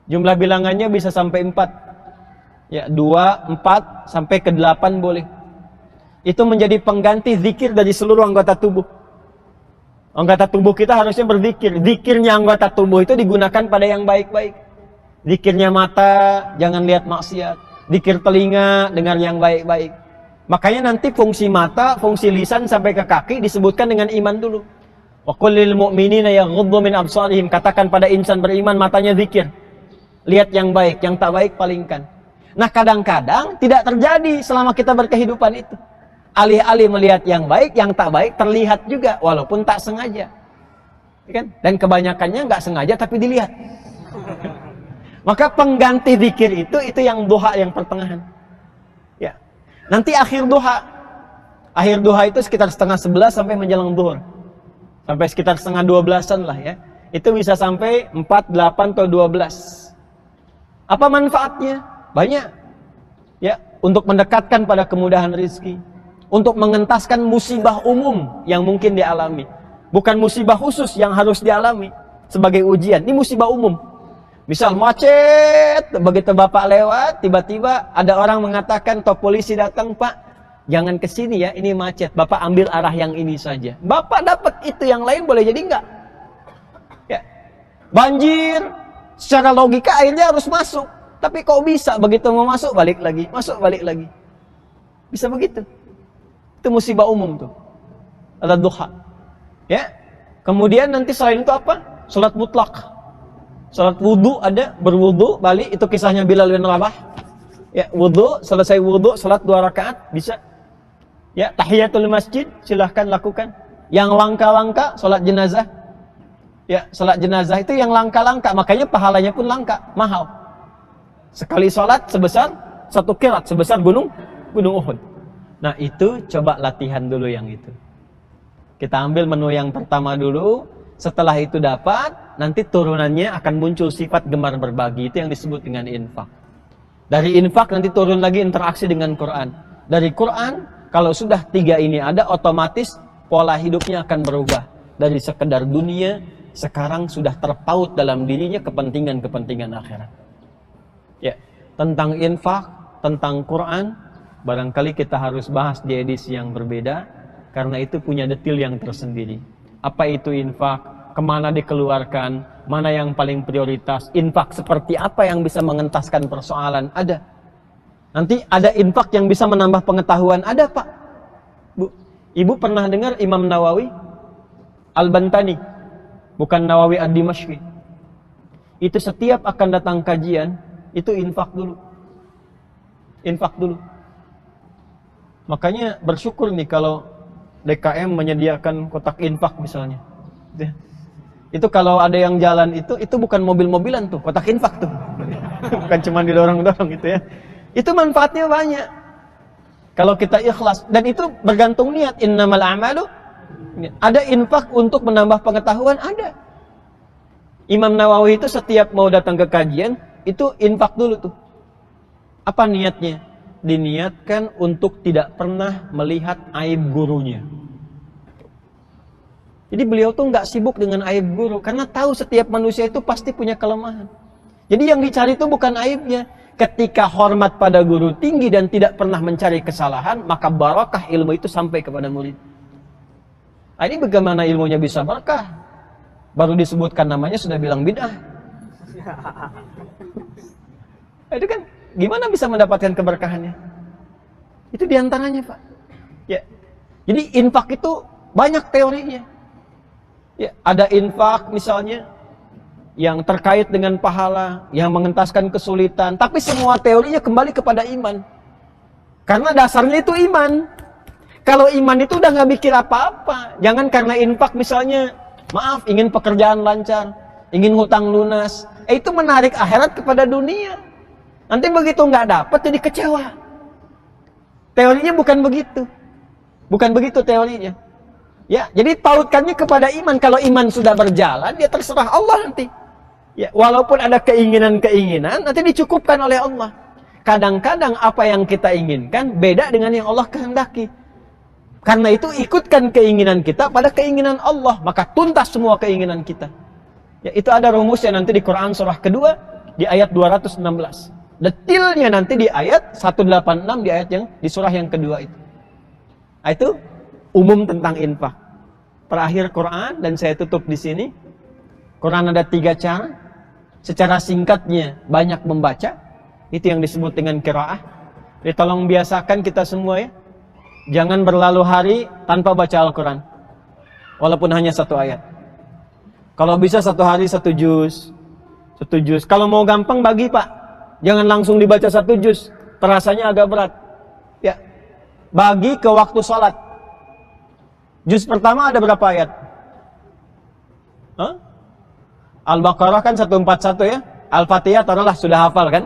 Jumlah bilangannya bisa sampai 4, ya, 2, 4 sampai ke 8 boleh. Itu menjadi pengganti zikir dari seluruh anggota tubuh. Anggota tubuh kita harusnya berzikir. Zikirnya anggota tubuh itu digunakan pada yang baik-baik. Zikirnya mata, jangan lihat maksiat. Zikir telinga, dengar yang baik-baik. Makanya nanti fungsi mata, fungsi lisan sampai ke kaki disebutkan dengan iman dulu. Wa qul lil mu'minina yaghuddu min absarihim, katakan pada insan beriman matanya zikir. Lihat yang baik, yang tak baik palingkan. Nah, kadang-kadang tidak terjadi selama kita berkehidupan itu. Alih-alih melihat yang baik, yang tak baik terlihat juga walaupun tak sengaja. Ya kan? Dan kebanyakannya nggak sengaja tapi dilihat. Maka pengganti zikir itu yang duha yang pertengahan. Ya. Nanti akhir duha. Akhir duha itu sekitar setengah 11 sampai menjelang zuhur. Sampai sekitar setengah 12-an lah ya. Itu bisa sampai 4, 8 atau 12. Apa manfaatnya? Banyak. Ya, untuk mendekatkan pada kemudahan rezeki, untuk mengentaskan musibah umum yang mungkin dialami. Bukan musibah khusus yang harus dialami sebagai ujian. Ini musibah umum. Misal macet, begitu Bapak lewat, tiba-tiba ada orang mengatakan atau polisi datang, "Pak, jangan ke sini ya, ini macet. Bapak ambil arah yang ini saja." Bapak dapat itu, yang lain boleh jadi enggak. Ya. Banjir, secara logika airnya harus masuk. Tapi kok bisa begitu mau masuk balik lagi, masuk balik lagi. Bisa begitu. Itu musibah umum tuh. Ada duha. Ya. Kemudian nanti selain itu apa? Salat mutlak. Salat wudu ada, berwudu balik, itu kisahnya Bilal bin Rabah. Ya, wudu, selesai wudu, salat 2 rakaat bisa. Ya, tahiyatul masjid silahkan lakukan. Yang langka-langka salat jenazah. Ya, salat jenazah itu yang langka-langka, makanya pahalanya pun langka, mahal. Sekali sholat sebesar 1 qirat, sebesar gunung Uhud. Nah, itu coba latihan dulu yang itu. Kita ambil menu yang pertama dulu. Setelah itu dapat, nanti turunannya akan muncul sifat gemar berbagi. Itu yang disebut dengan infak. Dari infak nanti turun lagi interaksi dengan Quran. Dari Quran, kalau sudah 3 ini ada, otomatis pola hidupnya akan berubah. Dari sekedar dunia, sekarang sudah terpaut dalam dirinya kepentingan-kepentingan akhirat. Ya, tentang infak, tentang Quran, barangkali kita harus bahas di edisi yang berbeda, karena itu punya detail yang tersendiri. Apa itu infak? Kemana dikeluarkan? Mana yang paling prioritas? Infak seperti apa yang bisa mengentaskan persoalan? Ada. Nanti ada infak yang bisa menambah pengetahuan. Ada, Pak. Bu, Ibu pernah dengar Imam Nawawi Al-Bantani? Bukan Nawawi Ad-Dimashqi. Itu setiap akan datang kajian, itu infak dulu. Infak dulu. Makanya bersyukur nih kalau DKM menyediakan kotak infak misalnya. Itu kalau ada yang jalan itu bukan mobil-mobilan tuh, kotak infak tuh. Bukan cuma didorong-dorong gitu ya. Itu manfaatnya banyak. Kalau kita ikhlas, dan itu bergantung niat. Innamal a'malu. Ada infak untuk menambah pengetahuan, ada. Imam Nawawi itu setiap mau datang ke kajian, itu infak dulu tuh. Apa niatnya? Diniatkan untuk tidak pernah melihat aib gurunya. Jadi beliau tuh nggak sibuk dengan aib guru, karena tahu setiap manusia itu pasti punya kelemahan. Jadi yang dicari itu bukan aibnya. Ketika hormat pada guru tinggi dan tidak pernah mencari kesalahan, maka barakah ilmu itu sampai kepada murid. Nah, ini bagaimana ilmunya bisa berkah? Baru disebutkan namanya sudah bilang bid'ah. Itu kan gimana bisa mendapatkan keberkahannya? Itu diantaranya, Pak. Ya. Jadi infak itu banyak teorinya. Ya, ada infak misalnya yang terkait dengan pahala, yang mengentaskan kesulitan, tapi semua teorinya kembali kepada iman. Karena dasarnya itu iman. Kalau iman itu udah nggak mikir apa-apa. Jangan karena infak misalnya, maaf, ingin pekerjaan lancar, ingin hutang lunas, itu menarik akhirat kepada dunia. Nanti begitu nggak dapat jadi kecewa. Teorinya bukan begitu. Bukan begitu teorinya. Ya, jadi pautkannya kepada iman. Kalau iman sudah berjalan, dia terserah Allah nanti. Ya, walaupun ada keinginan-keinginan, nanti dicukupkan oleh Allah. Kadang-kadang apa yang kita inginkan beda dengan yang Allah kehendaki. Karena itu ikutkan keinginan kita pada keinginan Allah, maka tuntas semua keinginan kita. Ya, itu ada rumusnya nanti di Quran surah kedua di ayat 216. Detailnya nanti di ayat 186 di ayat yang di surah yang kedua itu. Nah, itu umum tentang infak. Terakhir Quran, dan saya tutup di sini. Quran ada 3 cara. Secara singkatnya banyak membaca. Itu yang disebut dengan qiraah. Jadi tolong biasakan kita semua ya. Jangan berlalu hari tanpa baca Al-Quran, walaupun hanya 1 ayat. Kalau bisa 1 hari 1 juz. Kalau mau gampang bagi Pak, jangan langsung dibaca 1 juz, terasanya agak berat. Ya, bagi ke waktu sholat. Juz pertama ada berapa ayat? Al-Baqarah kan 141 ya. Al-Fatihah taruhlah sudah hafal kan?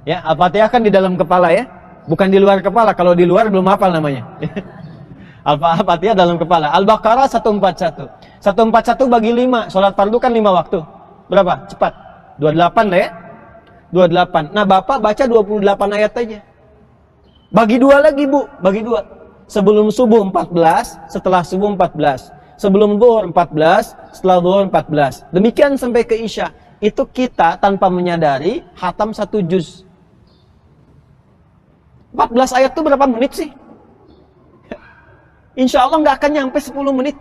Ya, Al-Fatihah kan di dalam kepala ya. Bukan di luar kepala, kalau di luar belum hafal namanya. Al-Fatihah dalam kepala. Al-Baqarah 141. 141 bagi 5, sholat fardu kan 5 waktu. Berapa? Cepat. 28 lah ya. 28. Nah, Bapak baca 28 ayat aja. Bagi 2 lagi, Bu. Bagi 2. Sebelum subuh 14, setelah subuh 14. Sebelum zuhur 14, setelah zuhur 14. Demikian sampai ke Isya. Itu kita tanpa menyadari khatam 1 juz. 14 ayat itu berapa menit sih? Insya Allah nggak akan nyampe 10 menit.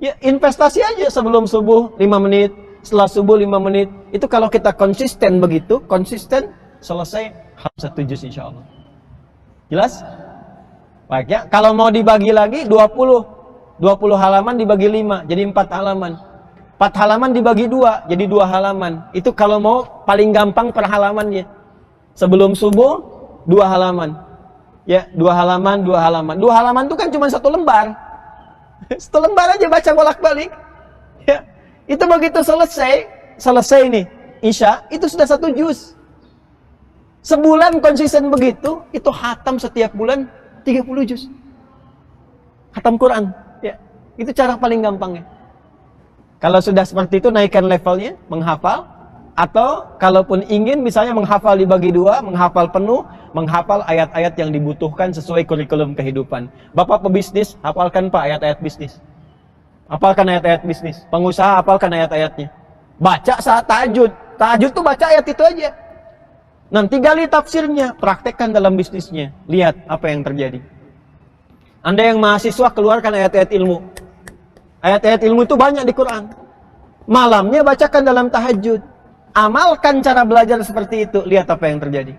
Ya, investasi aja sebelum subuh 5 menit, setelah subuh 5 menit. Itu kalau kita konsisten begitu, konsisten, selesai 1 juz insya Allah. Jelas? Baik ya, kalau mau dibagi lagi 20 halaman dibagi 5, jadi 4 halaman. 4 halaman dibagi 2, jadi 2 halaman. Itu kalau mau paling gampang per halamannya. Sebelum subuh 2 halaman. Ya, 2 halaman, 2 halaman. 2 halaman itu kan cuma 1 lembar. 1 lembar aja baca bolak-balik. Ya, itu begitu selesai nih Isya, itu sudah 1 juz. Sebulan konsisten begitu, itu khatam setiap bulan 30 juz. Khatam Quran. Ya, itu cara paling gampangnya. Kalau sudah seperti itu, naikkan levelnya, menghafal. Atau kalaupun ingin misalnya menghafal dibagi 2, menghafal penuh, menghafal ayat-ayat yang dibutuhkan sesuai kurikulum kehidupan. Bapak pebisnis, hafalkan Pak ayat-ayat bisnis. Hafalkan ayat-ayat bisnis. Pengusaha, hafalkan ayat-ayatnya. Baca saat tahajud. Tahajud tuh baca ayat itu aja. Nanti gali tafsirnya, praktekkan dalam bisnisnya. Lihat apa yang terjadi. Anda yang mahasiswa, keluarkan ayat-ayat ilmu. Ayat-ayat ilmu itu banyak di Quran. Malamnya bacakan dalam tahajud. Amalkan cara belajar seperti itu, lihat apa yang terjadi.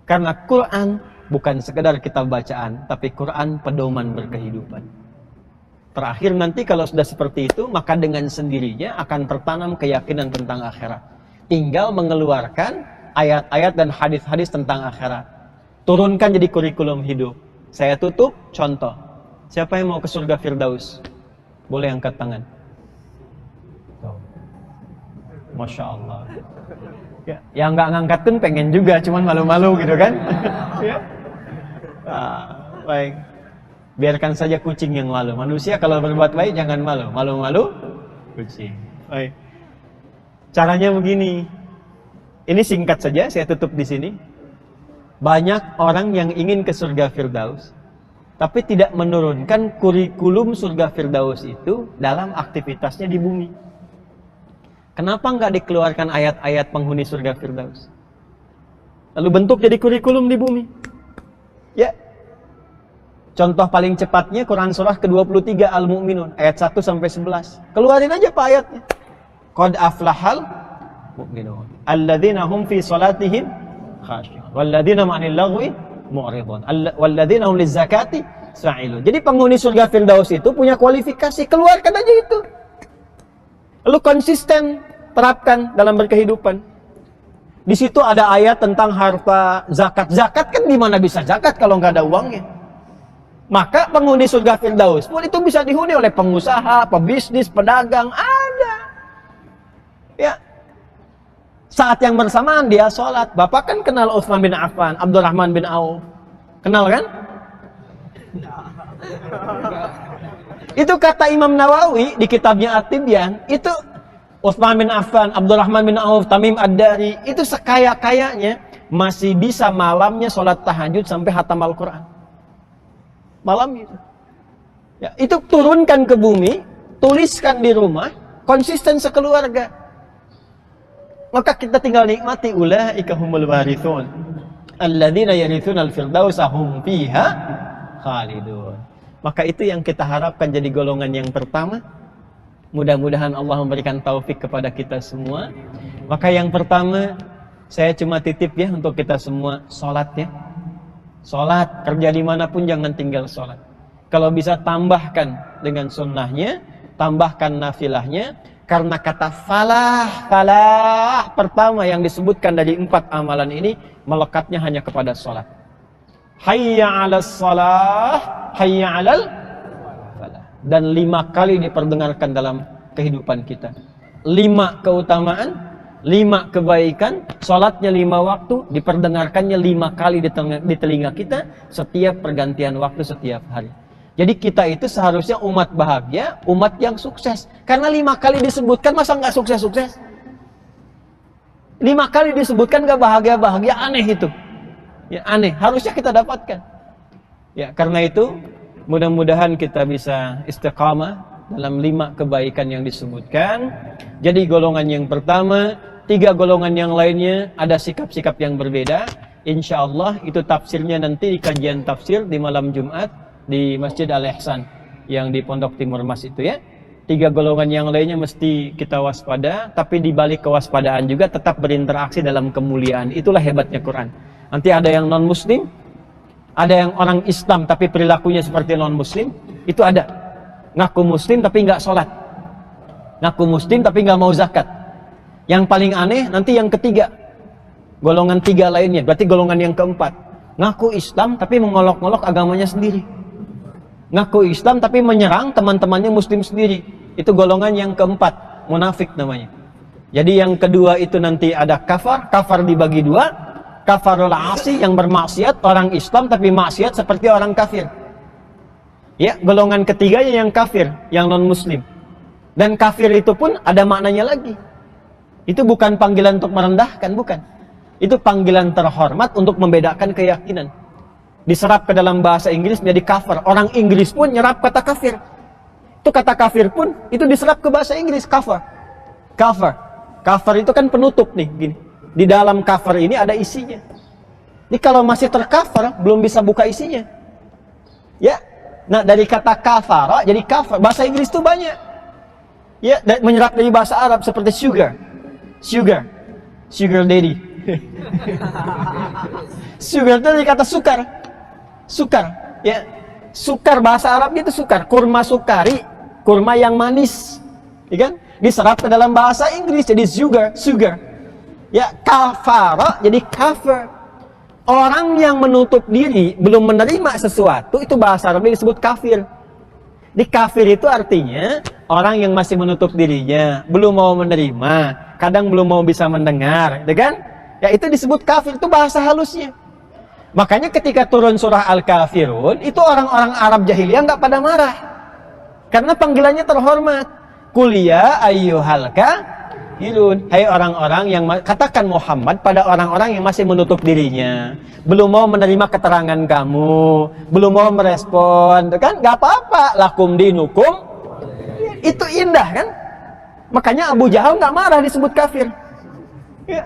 Karena Quran bukan sekedar kitab bacaan, tapi Quran pedoman berkehidupan. Terakhir nanti kalau sudah seperti itu, maka dengan sendirinya akan tertanam keyakinan tentang akhirat. Tinggal mengeluarkan ayat-ayat dan hadis-hadis tentang akhirat. Turunkan jadi kurikulum hidup. Saya tutup, contoh. Siapa yang mau ke surga Firdaus? Boleh angkat tangan. Masya Allah. Ya, yang nggak ngangkat pun pengen juga, cuman malu-malu gitu kan? Ya. Baik. Biarkan saja kucing yang malu. Manusia kalau berbuat baik jangan malu. Malu-malu kucing. Baik. Caranya begini. Ini singkat saja, saya tutup di sini. Banyak orang yang ingin ke surga Firdaus, tapi tidak menurunkan kurikulum surga Firdaus itu dalam aktivitasnya di bumi. Kenapa nggak dikeluarkan ayat-ayat penghuni surga Firdaus? Lalu bentuk jadi kurikulum di bumi. Ya. Contoh paling cepatnya Quran surah ke-23 Al-Mu'minun ayat 1 sampai 11. Keluarin aja Pak ayatnya. Qad aflahal mu'minun alladzina hum fi salatihim khashi'un walladzina 'anil lagwi mu'ridun walladzina hum lizakati sa'ilun. Jadi penghuni surga Firdaus itu punya kualifikasi, keluarkan aja itu. Lalu konsisten terapkan dalam berkehidupan. Di situ ada ayat tentang harta zakat. Zakat kan di mana bisa zakat kalau nggak ada uangnya? Maka penghuni surga Firdaus pun itu bisa dihuni oleh pengusaha, pebisnis, pedagang, ada. Ya. Saat yang bersamaan dia sholat. Bapak kan kenal Utsman bin Affan, Abdurrahman bin Auf. Kenal kan? Itu kata Imam Nawawi di kitabnya At-Tibyan, itu Utsman bin Affan, Abdurrahman bin Auf, Tamim Ad-Dari, itu sekaya-kayanya masih bisa malamnya sholat tahajud sampai khatam Al-Quran. Malam itu. Ya, itu turunkan ke bumi, tuliskan di rumah, konsisten sekeluarga. Maka kita tinggal nikmati ulaika humul warithun alladzina yarithuna al-firdausa hum fiha khalidun. Maka itu yang kita harapkan jadi golongan yang pertama. Mudah-mudahan Allah memberikan taufik kepada kita semua. Maka yang pertama, saya cuma titip ya untuk kita semua, sholat ya. Sholat, kerja dimanapun jangan tinggal sholat. Kalau bisa tambahkan dengan sunnahnya, tambahkan nafilahnya. Karena kata falah pertama yang disebutkan dari 4 amalan ini, melekatnya hanya kepada sholat. Hayya 'alas shalah, hayya 'alal falah. Dan 5 kali diperdengarkan dalam kehidupan kita. 5 keutamaan, 5 kebaikan, sholatnya 5 waktu, diperdengarkannya 5 kali di telinga kita setiap pergantian waktu setiap hari. Jadi kita itu seharusnya umat bahagia, umat yang sukses. Karena 5 kali disebutkan, masa nggak sukses-sukses? 5 kali disebutkan nggak bahagia-bahagia, aneh itu. Ya aneh, harusnya kita dapatkan. Ya karena itu mudah-mudahan kita bisa istiqamah dalam 5 kebaikan yang disebutkan. Jadi golongan yang pertama, 3 golongan yang lainnya ada sikap-sikap yang berbeda. Insya Allah itu tafsirnya nanti di kajian tafsir di malam Jumat di Masjid Al-Ihsan yang di Pondok Timur Mas itu ya. 3 golongan yang lainnya mesti kita waspada, tapi di balik kewaspadaan juga tetap berinteraksi dalam kemuliaan. Itulah hebatnya Quran. Nanti ada yang non-muslim, ada yang orang Islam tapi perilakunya seperti non-muslim, itu ada. Ngaku muslim tapi nggak sholat, ngaku muslim tapi nggak mau zakat. Yang paling aneh nanti yang ketiga, golongan 3 lainnya, berarti golongan yang keempat, ngaku Islam tapi mengolok-olok agamanya sendiri, ngaku Islam tapi menyerang teman-temannya muslim sendiri. Itu golongan yang keempat, munafik namanya. Jadi yang kedua itu nanti ada kafar dibagi 2. Kafarul asi yang bermaksiat, orang Islam tapi maksiat seperti orang kafir. Ya, golongan ketiganya yang kafir, yang non-muslim. Dan kafir itu pun ada maknanya lagi. Itu bukan panggilan untuk merendahkan, bukan. Itu panggilan terhormat untuk membedakan keyakinan. Diserap ke dalam bahasa Inggris menjadi kafir. Orang Inggris pun nyerap kata kafir. Itu kata kafir pun itu diserap ke bahasa Inggris, kafir. Kafir. Kafir itu kan penutup nih, gini. Di dalam cover ini ada isinya. Ini kalau masih tercover belum bisa buka isinya. Ya. Nah, dari kata kafara jadi cover. Bahasa Inggris itu banyak. Ya, menyerap dari bahasa Arab seperti sugar. Sugar. Sugar daddy. Sugar itu dari kata sukar. Sukar, ya. Sukar bahasa Arabnya itu sukar, kurma sukari, kurma yang manis. Ya kan? Diserap ke dalam bahasa Inggris jadi sugar. Ya, kafara jadi kafir. Orang yang menutup diri belum menerima sesuatu itu bahasa Arabnya disebut kafir. Di kafir itu artinya orang yang masih menutup dirinya, belum mau menerima, kadang belum mau bisa mendengar, gitu kan? Ya itu disebut kafir, itu bahasa halusnya. Makanya ketika turun surah Al-Kafirun, itu orang-orang Arab jahiliyah nggak pada marah. Karena panggilannya terhormat. Kuliah ayyuhal kafirun, hai orang-orang yang, katakan Muhammad pada orang-orang yang masih menutup dirinya, belum mau menerima keterangan kamu, belum mau merespon, kan? Gak apa-apa, lakum dinukum, itu indah kan? Makanya Abu Jahal gak marah disebut kafir, ya.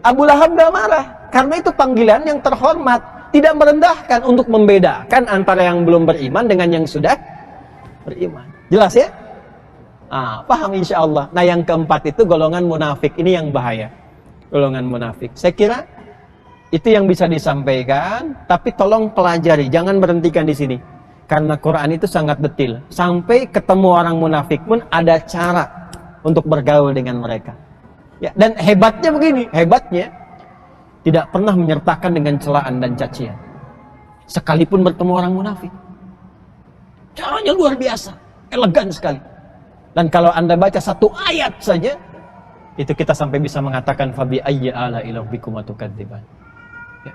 Abu Lahab gak marah, karena itu panggilan yang terhormat, tidak merendahkan, untuk membedakan antara yang belum beriman dengan yang sudah beriman. Jelas ya? Paham insya Allah. Nah yang keempat itu golongan munafik. Ini yang bahaya, golongan munafik. Saya kira itu yang bisa disampaikan, tapi tolong pelajari, jangan berhentikan di sini. Karena Quran itu sangat detail. Sampai ketemu orang munafik pun ada cara untuk bergaul dengan mereka. Ya, dan hebatnya begini, hebatnya tidak pernah menyertakan dengan celaan dan cacian. Sekalipun bertemu orang munafik, caranya luar biasa, elegan sekali. Dan kalau Anda baca satu ayat saja, itu kita sampai bisa mengatakan fabi ayyi ala rabbikum tukadziban. Ya.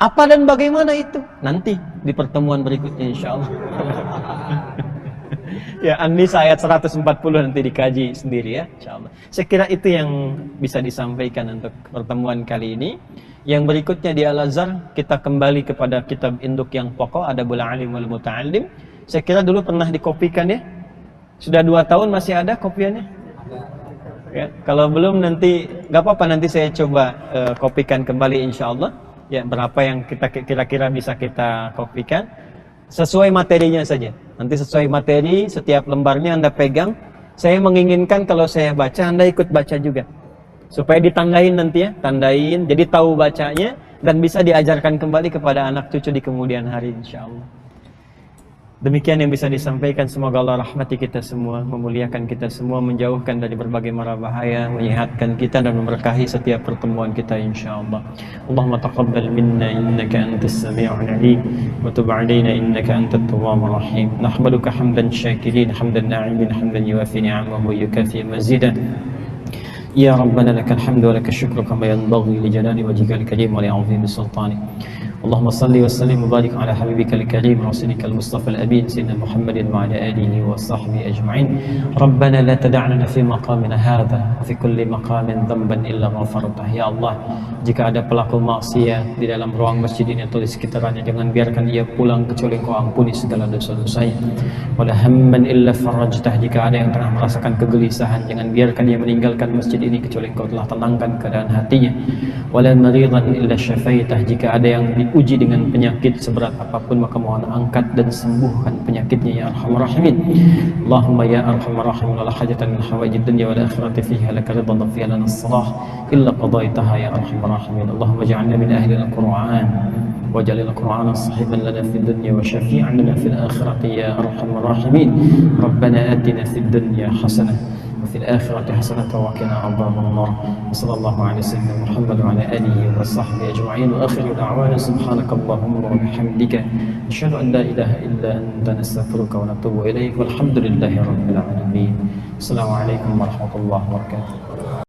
Apa dan bagaimana itu? Nanti di pertemuan berikutnya insyaallah. Ya, An-Nisa ayat 140 nanti dikaji sendiri ya, insyaallah. Saya kira itu yang bisa disampaikan untuk pertemuan kali ini. Yang berikutnya di Al-Azhar, kita kembali kepada kitab induk yang pokok, Adabul Alim wal Muta'allim. Saya kira dulu pernah dikopikan ya. Sudah 2 tahun masih ada kopiannya? Ya, kalau belum nanti nggak apa-apa, nanti saya coba kopikan kembali insya Allah. Ya, berapa yang kita kira-kira bisa kita kopikan sesuai materinya saja. Nanti sesuai materi, setiap lembarnya Anda pegang. Saya menginginkan kalau saya baca Anda ikut baca juga, supaya ditandain nanti ya, tandain. Jadi tahu bacanya, dan bisa diajarkan kembali kepada anak cucu di kemudian hari, insya Allah. Demikian yang bisa disampaikan. Semoga Allah rahmati kita semua, memuliakan kita semua, menjauhkan dari berbagai mara bahaya, menyehatkan kita dan memberkahi setiap pertemuan kita, insyaallah. Allahumma taqabbal minna innaka antas sami'ul 'alim wa tub 'alaina innaka antat tawwabur rahim. Nahmaduka hamdan syakirin, hamdan na'imin, hamdan yuwafi ni'amahu wa yukafi mazidah. Ya Rabbana lakal hamdu wa lakal syukru kama yanbaghi li jalali wajhikal karim wa li 'azimi sultanik. اللهم صل وسلم وبارك على حبيبك الكريم رسولك المصطفى الأمين سيدنا محمد وعلى آله وصحبه أجمعين. ربنا لا تدع لنا في مقامنا هذا وفي كل مقام ذنبا إلا غفرته. Ya Allah, jika ada pelaku maksiat di dalam ruang masjid ini atau di sekitarnya, jangan biarkan ia pulang kecuali Engkau ampuni segala dosa-dosanya. Wala hamman illa farajtah, jika ada yang tengah merasakan kegelisahan, jangan biarkan ia meninggalkan masjid ini kecuali Engkau telah tenangkan keadaan hatinya. Wala maridan illa syafaitah, jika ada yang diuji dengan penyakit seberat apapun, maka mohon angkat dan sembuhkan penyakitnya ya arhamar rahimin. Allahumma ya arhamar rahimin, la hajatan min hawaijid dunya wal akhirati fiha laka ridwan wa fiha lana as-salah illa qadaitaha ya arhamar rahimin. Allahumma ij'alna min ahli al-Qur'an waj'al al-Qur'ana sahiban lana fid dunya wa syafi'an lana fil akhirati ya arhamar rahimin. Rabbana atina fid dunya hasanah وفي الآخرة حسنة وقنا عذاب النار. وصلى الله على سيدنا محمد وعلى آله وصحبه أجمعين. وآخر دعوانا سبحانك اللهم وبحمدك أشهد أن لا إله إلا أنت نستغفرك ونتوب إليك والحمد لله رب العالمين. السلام عليكم ورحمة الله وبركاته.